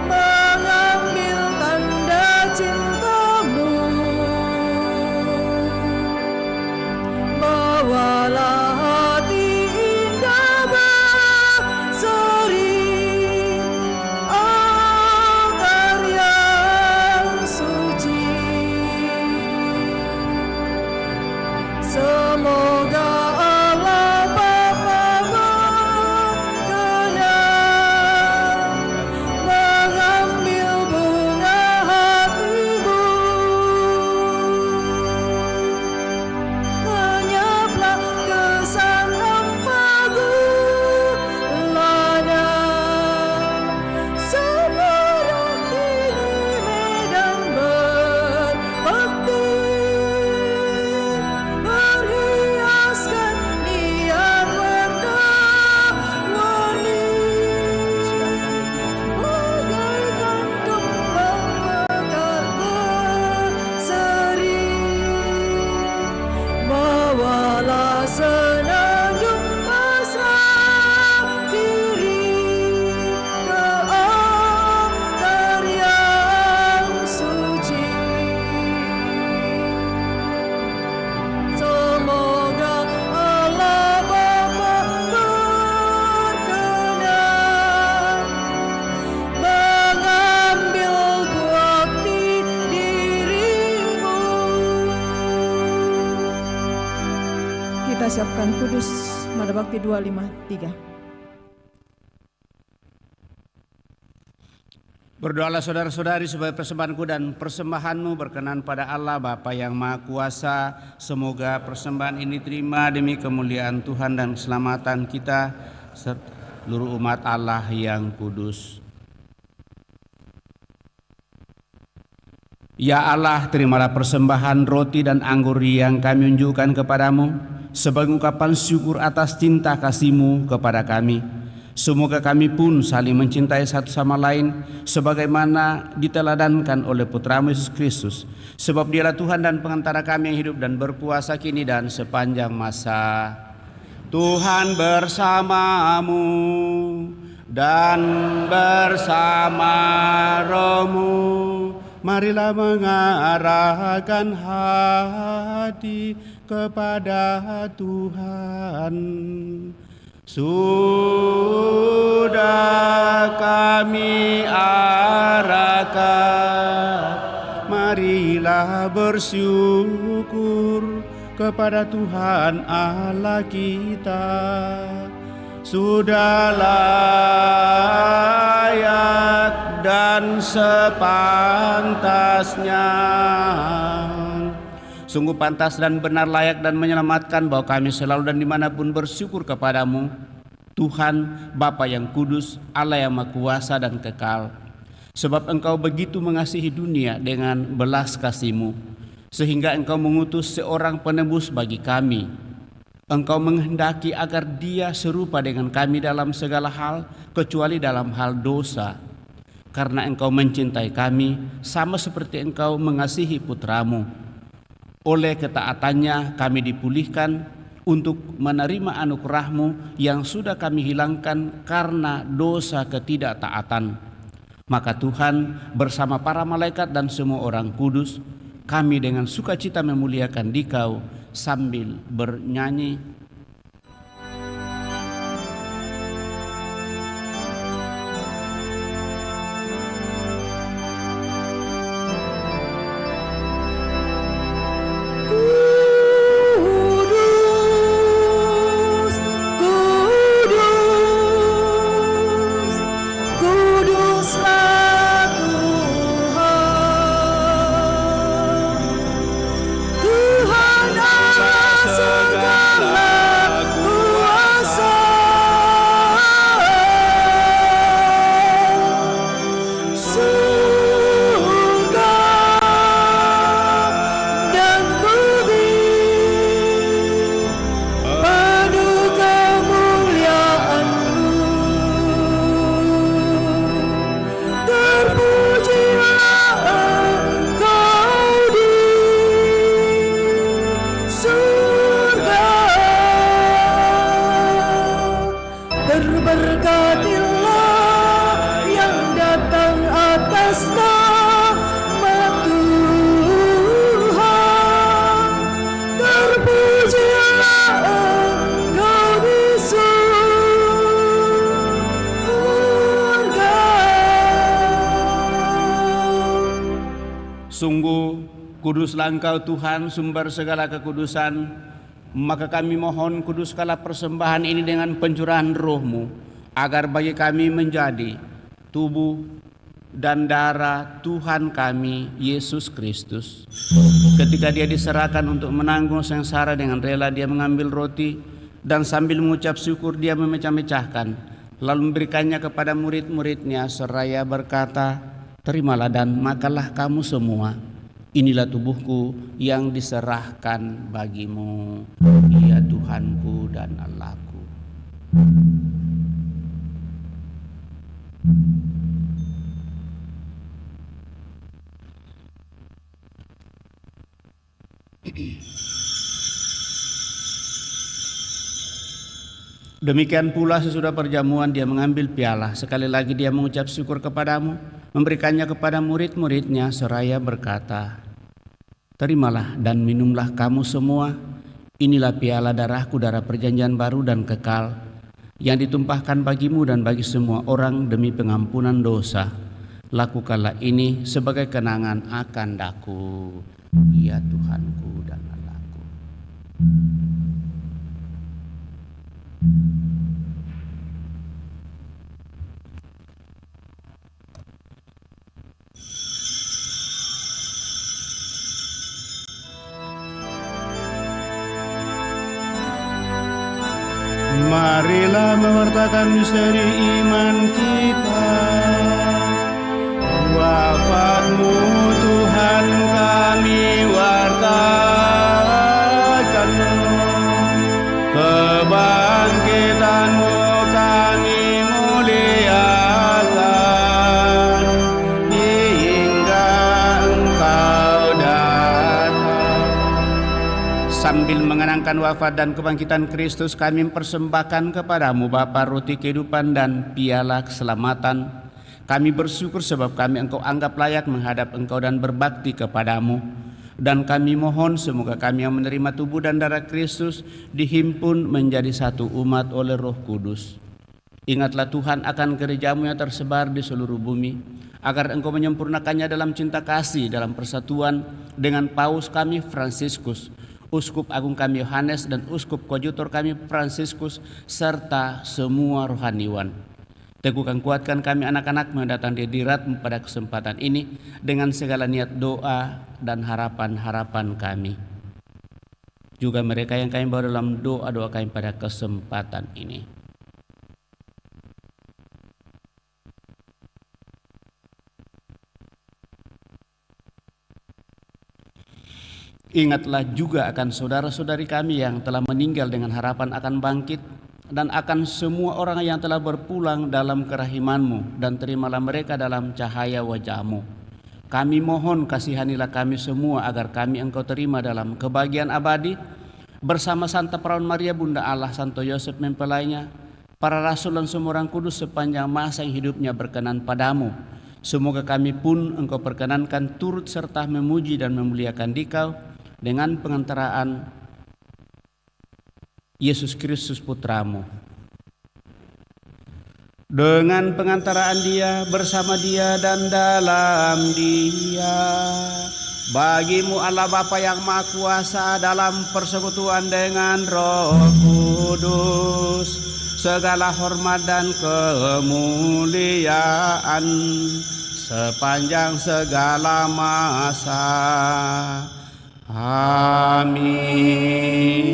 mengambil tanda cinta-Mu. Bawalah hati indah dipersiapkan Kudus Mada Bakti 253.
Berdoalah saudara-saudari supaya persembahanku dan persembahanmu berkenan pada Allah Bapa yang Maha Kuasa. Semoga persembahan ini terima demi kemuliaan Tuhan dan keselamatan kita serta seluruh umat Allah yang kudus. Ya Allah, terimalah persembahan roti dan anggur yang kami unjukkan kepadamu sebagai ungkapan syukur atas cinta kasih-Mu kepada kami. Semoga kami pun saling mencintai satu sama lain sebagaimana diteladankan oleh Putra-Mu Yesus Kristus. Sebab Dialah Tuhan dan pengantara kami yang hidup dan berkuasa kini dan sepanjang masa. Tuhan bersamamu dan bersama rohmu. Marilah mengarahkan hati kepada Tuhan. Sudah kami arahkan, marilah bersyukur kepada Tuhan Allah kita. Sudah layak dan sepantasnya, sungguh pantas dan benar, layak dan menyelamatkan bahwa kami selalu dan dimanapun bersyukur kepadamu, Tuhan Bapa yang kudus, Allah yang Maha Kuasa dan kekal. Sebab Engkau begitu mengasihi dunia dengan belas kasih-Mu, sehingga Engkau mengutus seorang penebus bagi kami. Engkau menghendaki agar dia serupa dengan kami dalam segala hal, kecuali dalam hal dosa. Karena Engkau mencintai kami, sama seperti Engkau mengasihi Putra-Mu. Oleh ketaatannya kami dipulihkan untuk menerima anugerah-Mu yang sudah kami hilangkan karena dosa ketidaktaatan. Maka Tuhan bersama para malaikat dan semua orang kudus, kami dengan sukacita memuliakan Dikau sambil bernyanyi. Sungguh kuduslah Engkau Tuhan, sumber segala kekudusan. Maka kami mohon kuduskanlah persembahan ini dengan pencurahan Roh-Mu, agar bagi kami menjadi tubuh dan darah Tuhan kami Yesus Kristus. Ketika Dia diserahkan untuk menanggung sengsara, dengan rela Dia mengambil roti dan sambil mengucap syukur Dia memecah-mecahkan, lalu memberikannya kepada murid-muridnya seraya berkata, "Terimalah dan makanlah kamu semua. Inilah tubuhku yang diserahkan bagimu, ya Tuhanku dan Allahku." Demikian pula sesudah perjamuan Dia mengambil piala. Sekali lagi Dia mengucap syukur kepadamu, memberikannya kepada murid-muridnya seraya berkata, "Terimalah dan minumlah kamu semua. Inilah piala darahku, darah perjanjian baru dan kekal, yang ditumpahkan bagimu dan bagi semua orang demi pengampunan dosa. Lakukanlah ini sebagai kenangan akan daku, ya Tuhanku dan Allahku." Marilah mewartakan misteri iman kita. Wafat-Mu Tuhan kami wartakan, kebangkitan-Mu kami muliakan, hingga Engkau datang. Sambil mengenangkan wafat dan kebangkitan Kristus, kami mempersembahkan kepada-Mu Bapa roti kehidupan dan piala keselamatan. Kami bersyukur sebab kami Engkau anggap layak menghadap Engkau dan berbakti kepada-Mu. Dan kami mohon semoga kami yang menerima tubuh dan darah Kristus dihimpun menjadi satu umat oleh Roh Kudus. Ingatlah Tuhan akan gereja-Mu yang tersebar di seluruh bumi, agar Engkau menyempurnakannya dalam cinta kasih, dalam persatuan dengan Paus kami Fransiskus, Uskup Agung kami Yohanes, dan Uskup Koadjutor kami Fransiskus, serta semua rohaniwan. Teguhkan kuatkan kami anak-anak-Mu yang datang di hadirat-Mu pada kesempatan ini dengan segala niat doa dan harapan-harapan kami. Juga mereka yang kami bawa dalam doa-doa kami pada kesempatan ini. Ingatlah juga akan saudara-saudari kami yang telah meninggal dengan harapan akan bangkit, dan akan semua orang yang telah berpulang dalam kerahiman-Mu, dan terimalah mereka dalam cahaya wajah-Mu. Kami mohon kasihanilah kami semua agar kami Engkau terima dalam kebahagiaan abadi bersama Santa Perawan Maria Bunda Allah, Santo Yosef mempelainya, para rasul dan semua orang kudus sepanjang masa yang hidupnya berkenan padamu. Semoga kami pun Engkau perkenankan turut serta memuji dan memuliakan Dikau dengan pengantaraan Yesus Kristus Putra-Mu. Dengan pengantaraan Dia, bersama Dia, dan dalam Dia, bagi-Mu Allah Bapa yang Maha Kuasa dalam persekutuan dengan Roh Kudus, segala hormat dan kemuliaan sepanjang segala masa. Amin.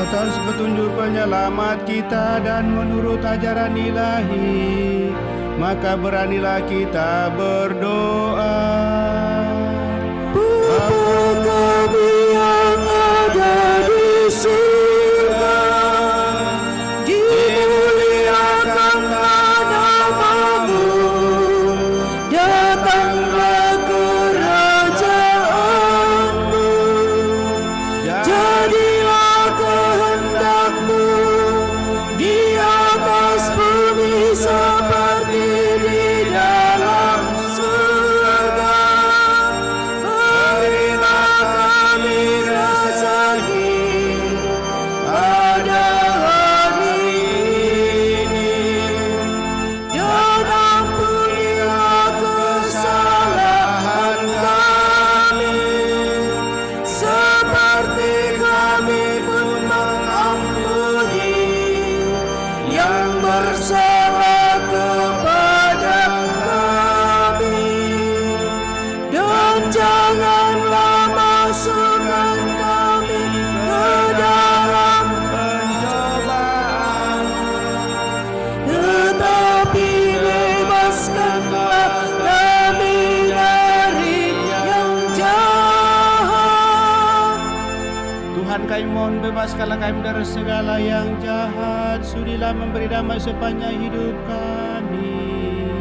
Atas petunjuk penyelamat kita dan menurut ajaran ilahi, maka beranilah kita berdoa. Bapa kami yang ada di surga, kami mohon bebaskanlah kami dari segala yang jahat, sudilah memberi damai sepanjang hidup kami,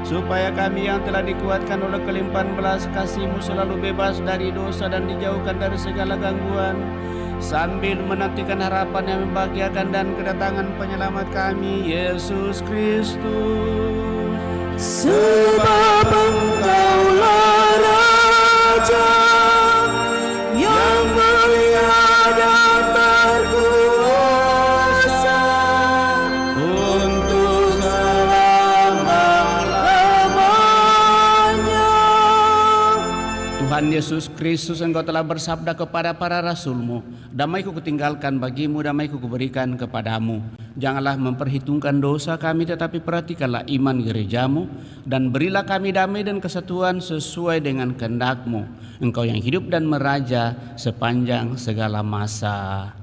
supaya kami yang telah dikuatkan oleh kelimpahan belas kasih-Mu selalu bebas dari dosa dan dijauhkan dari segala gangguan, sambil menantikan harapan yang membahagiakan dan kedatangan penyelamat kami, Yesus Kristus.
Sebab Engkaulah Raja yang mulia dan berkuasa untuk selama-lamanya.
Tuhan Yesus Kristus, Engkau telah bersabda kepada para rasul-Mu, damai-Ku kutinggalkan bagimu, damai-Ku kuberikan kepadamu. Janganlah memperhitungkan dosa kami, tetapi perhatikanlah iman gereja-Mu, dan berilah kami damai dan kesatuan sesuai dengan kehendak-Mu. Engkau yang hidup dan meraja sepanjang segala masa.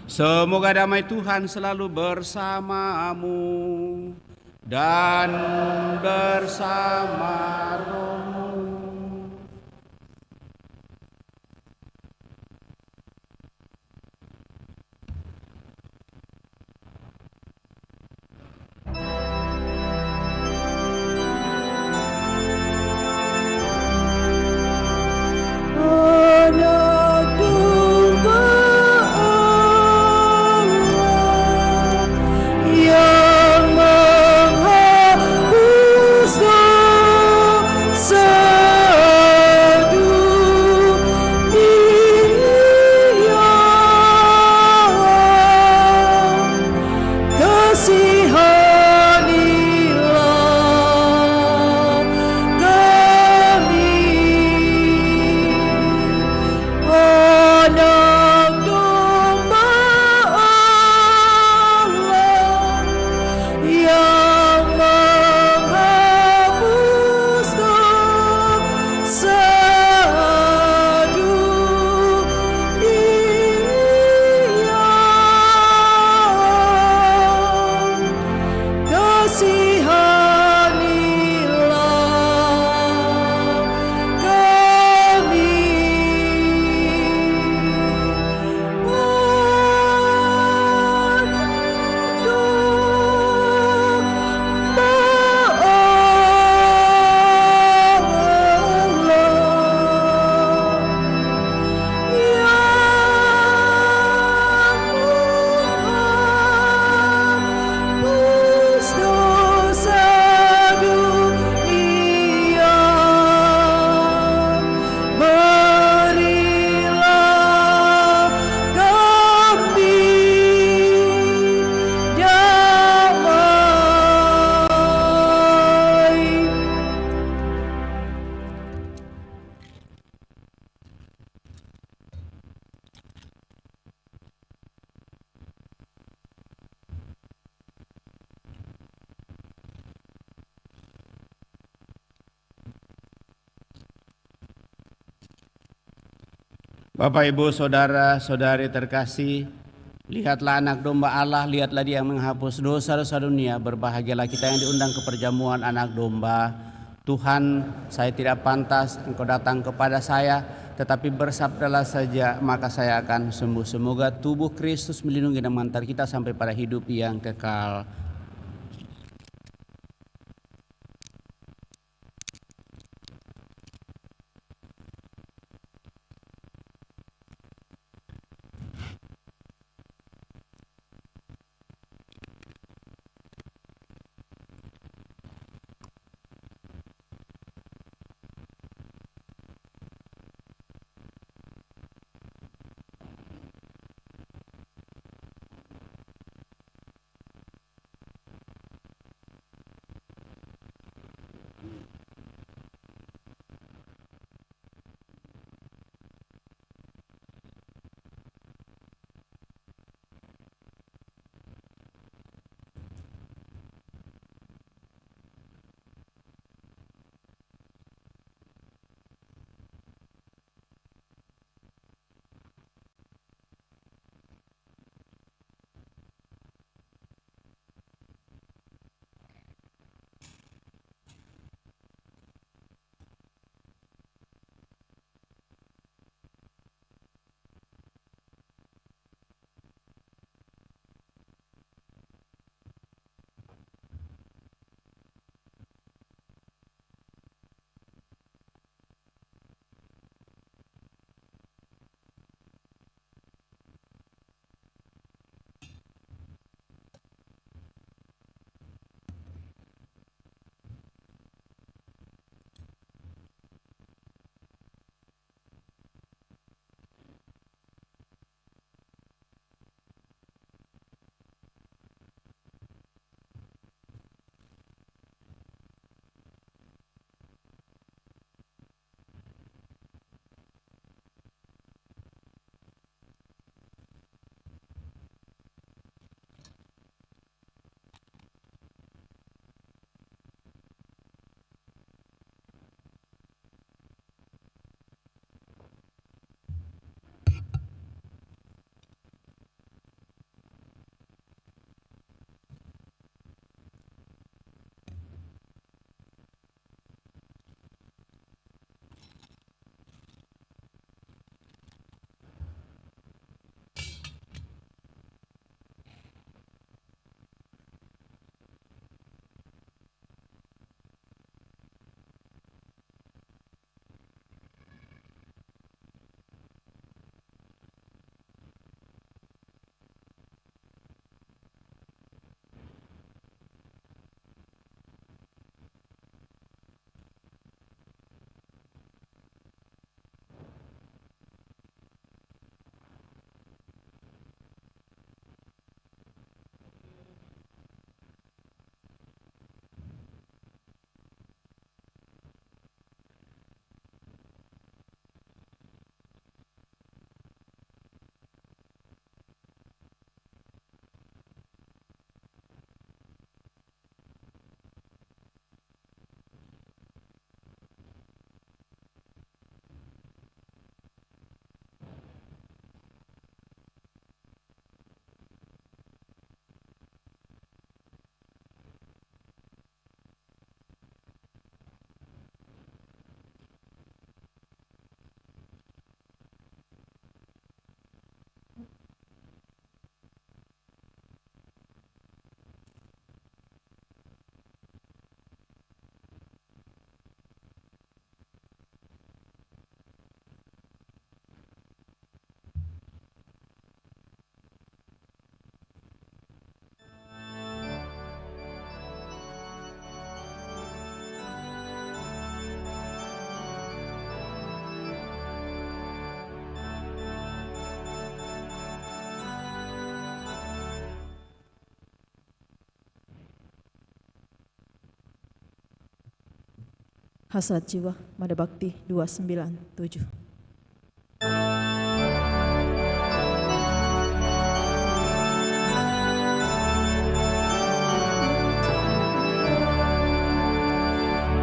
Semoga damai Tuhan selalu bersamamu dan bersama rohmu.
Anak domba Allah yang menghapus dosa dunia, kasihanilah kami. Anak domba Allah yang menghapus dosa dunia, kasihanilah kami. Berilah kami damai.
Bapak, Ibu, Saudara, Saudari terkasih, lihatlah anak domba Allah, lihatlah Dia yang menghapus dosa-dosa dunia. Berbahagialah kita yang diundang ke perjamuan anak domba. Tuhan, saya tidak pantas Engkau datang kepada saya, tetapi bersabdalah saja, maka saya akan sembuh. Semoga tubuh Kristus melindungi dan mengantar kita sampai pada hidup yang kekal.
Hasrat Jiwa Mada Bakti 297.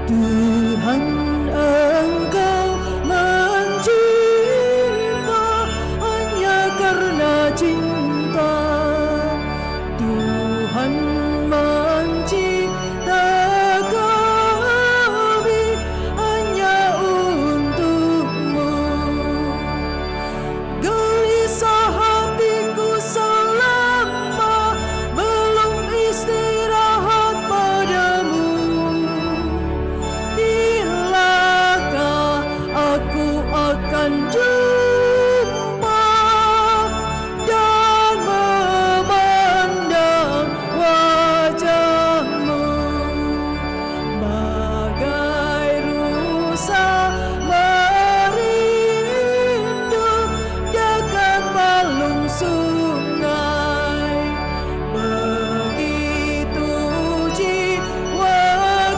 Tuhan, Engkau mencipta hanya karena cinta. Tuhan mencipta kami hanya untukmu. Gelisah hatiku selama belum istirahat padamu. Bilakah aku akan jumpa dan memandang wajahmu, bagai rusa merindu dekat palung sungai. Begitu jiwa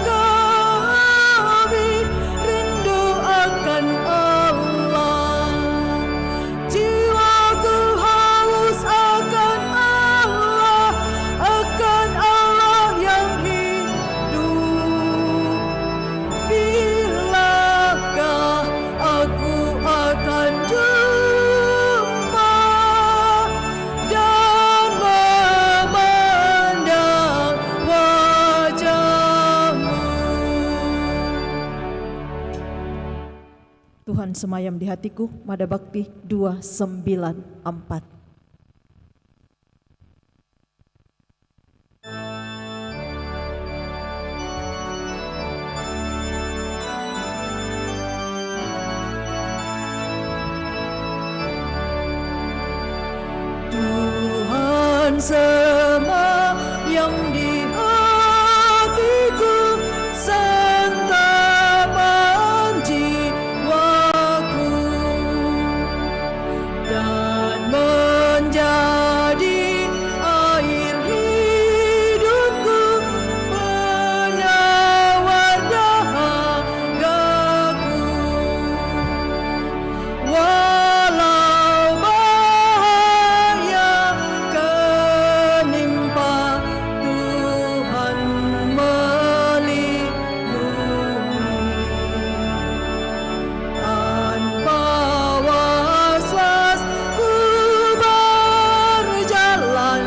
kami rindu akan Allah. Jiwaku haus akan Allah yang hidup. Bilakah aku akan jumpa dan memandang wajahmu.
Tuhan semayam di hatiku, Mada Bakti 294.
Tuhan semayam di hatiku, santapan jiwaku, dan menjadi air hidupku, penawar dahagaku. Walau bahaya kenimpa, Tuhan melindungi. Tanpa was-was ku berjalan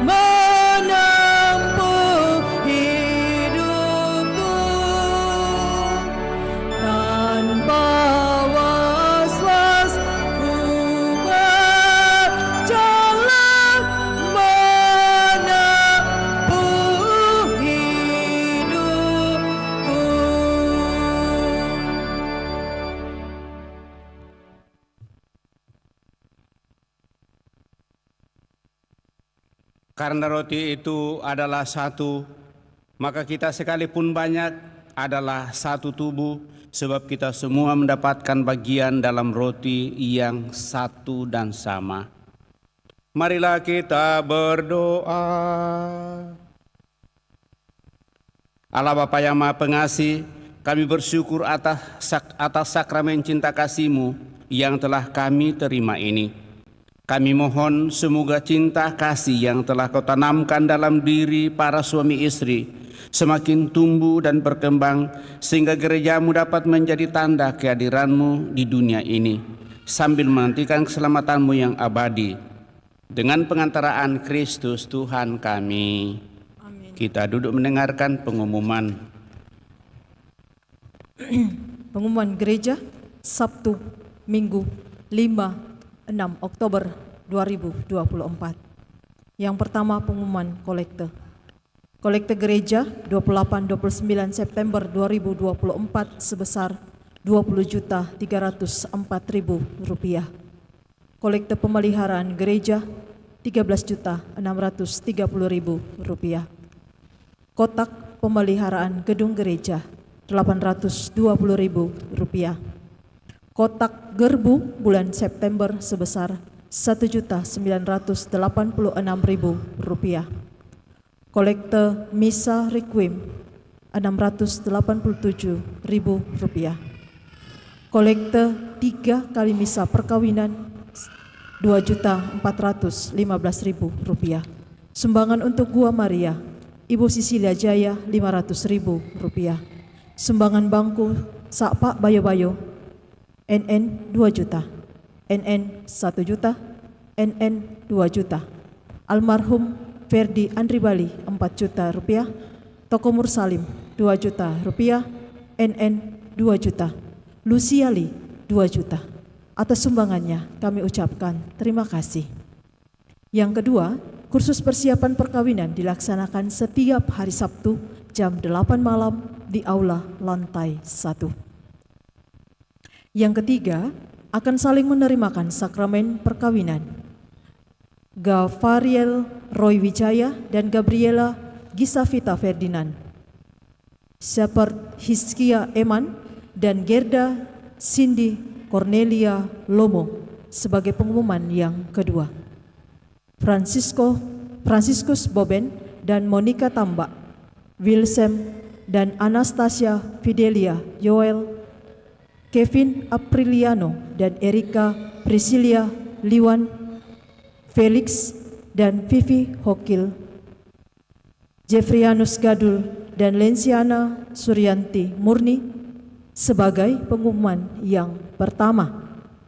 menempuh hidupku. Tanpa was-was ku berjalan menempuh hidupku.
Karena roti itu adalah satu, maka kita sekalipun banyak adalah satu tubuh, sebab kita semua mendapatkan bagian dalam roti yang satu dan sama. Marilah kita berdoa. Allah Bapa yang Maha Pengasih, kami bersyukur atas sakramen cinta kasih-Mu yang telah kami terima ini. Kami mohon semoga cinta kasih yang telah Kau tanamkan dalam diri para suami istri semakin tumbuh dan berkembang, sehingga gereja-Mu dapat menjadi tanda kehadiran-Mu di dunia ini, sambil menantikan keselamatan-Mu yang abadi. Dengan pengantaraan Kristus Tuhan kami.
Amin.
Kita duduk mendengarkan pengumuman.
Pengumuman gereja Sabtu, Minggu 5-6 Oktober 2024. Yang pertama, pengumuman kolekte. Kolekte gereja 28-29 September 2024 sebesar Rp20.304.000. Kolekte pemeliharaan gereja Rp13.630.000. Kotak pemeliharaan gedung gereja Rp820.000. Kotak gerbu bulan September sebesar Rp1.986.000. Kolekte misa requiem Rp687.000. Kolekte 3 kali misa perkawinan Rp2.415.000. Sumbangan untuk Gua Maria, Ibu Sisilia Jaya Rp500.000. Sumbangan bangku Sakpak Bayo-Bayo, NN 2 juta, NN 1 juta, NN 2 juta. Almarhum Ferdi Andri Bali 4 juta rupiah, Toko Mursalim 2 juta rupiah, NN 2 juta. Luciali 2 juta. Atas sumbangannya kami ucapkan terima kasih. Yang kedua, kursus persiapan perkawinan dilaksanakan setiap hari Sabtu jam 8 malam di aula lantai 1. Yang ketiga, akan saling menerimakan sakramen perkawinan. Gavariel Roy Wijaya dan Gabriela Gisavita Ferdinand, Shepard Hiskia Eman dan Gerda Cindy Cornelia Lomo sebagai pengumuman yang kedua. Franciscus Boben dan Monica Tambak, Wilsem dan Anastasia Fidelia Yoel, Kevin Apriliano dan Erika Priscilia Liwan, Felix dan Vivi Hokil, Jeffrianus Gadul dan Lensiana Suryanti Murni sebagai pengumuman yang pertama.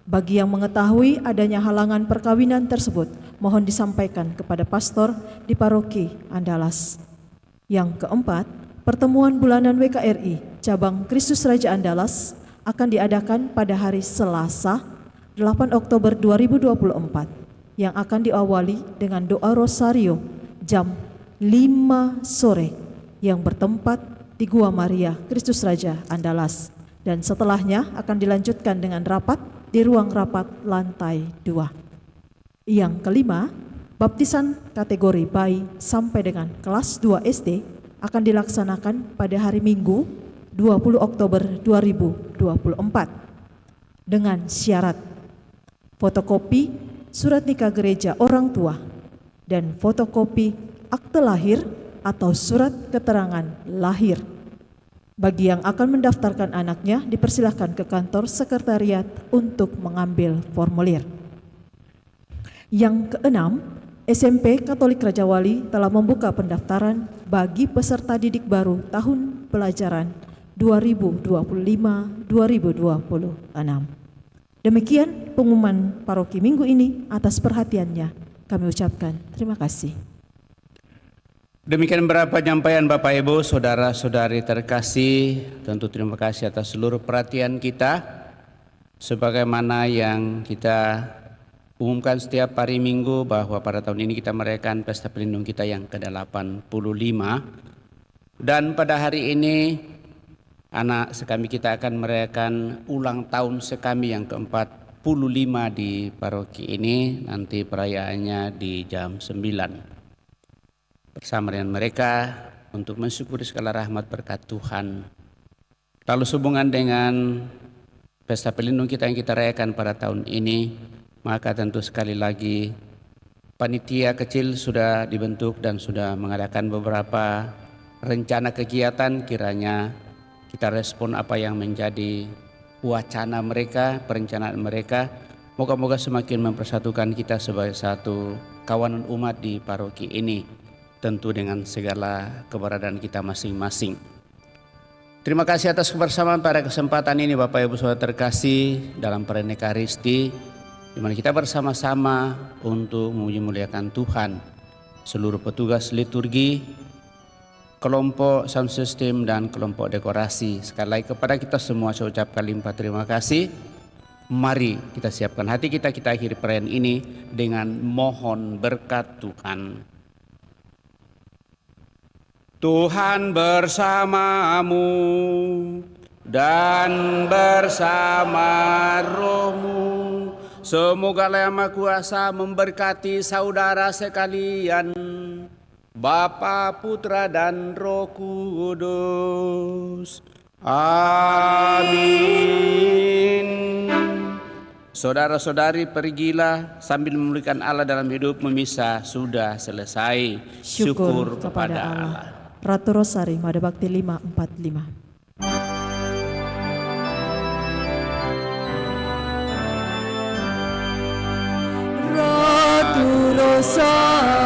Bagi yang mengetahui adanya halangan perkawinan tersebut, mohon disampaikan kepada pastor di paroki Andalas. Yang keempat, pertemuan bulanan WKRI cabang Kristus Raja Andalas akan diadakan pada hari Selasa 8 Oktober 2024 yang akan diawali dengan doa rosario jam 5 sore yang bertempat di Gua Maria Kristus Raja Andalas, dan setelahnya akan dilanjutkan dengan rapat di ruang rapat lantai 2. Yang kelima, baptisan kategori bayi sampai dengan kelas 2 SD akan dilaksanakan pada hari Minggu 20 Oktober 2024 dengan syarat fotokopi surat nikah gereja orang tua dan fotokopi akte lahir atau surat keterangan lahir. Bagi yang akan mendaftarkan anaknya dipersilahkan ke kantor sekretariat untuk mengambil formulir. Yang keenam, SMP Katolik Raja Wali telah membuka pendaftaran bagi peserta didik baru tahun pelajaran 2025-2026. Demikian pengumuman paroki minggu ini. Atas perhatiannya kami ucapkan terima kasih.
Demikian beberapa penyampaian Bapak Ibu, saudara-saudari terkasih. Tentu terima kasih atas seluruh perhatian kita. Sebagaimana yang kita umumkan setiap hari Minggu bahwa pada tahun ini kita merayakan Pesta Pelindung kita yang ke-85. Dan pada hari ini anak sekami kita akan merayakan ulang tahun sekami yang ke-45 di paroki ini. Nanti perayaannya di jam 9. Bersama dengan mereka untuk mensyukuri segala rahmat berkat Tuhan. Lalu sehubungan dengan Pesta Pelindung kita yang kita rayakan pada tahun ini, maka tentu sekali lagi panitia kecil sudah dibentuk dan sudah mengadakan beberapa rencana kegiatan. Kiranya kita respon apa yang menjadi wacana mereka, perencanaan mereka. Moga-moga semakin mempersatukan kita sebagai satu kawanan umat di paroki ini, tentu dengan segala keberadaan kita masing-masing. Terima kasih atas kebersamaan pada kesempatan ini Bapak Ibu Saudara terkasih dalam perayaan Ekaristi, di mana kita bersama-sama untuk memuji muliakan Tuhan. Seluruh petugas liturgi, kelompok sound system dan kelompok dekorasi. Sekali lagi kepada kita semua saya ucapkan limpah terima kasih. Mari kita siapkan hati kita, kita akhiri perayaan ini dengan mohon berkat Tuhan. Tuhan bersamamu dan bersama rohmu. Semoga Allah Yang Maha Kuasa memberkati saudara sekalian, Bapa, Putra, dan Roh Kudus. Amin. Saudara-saudari, pergilah sambil memuliakan Allah dalam hidup. Misa sudah selesai. Syukur kepada Allah.
Ratu Rosari, Mada Bakti 545.
Ratu Rosari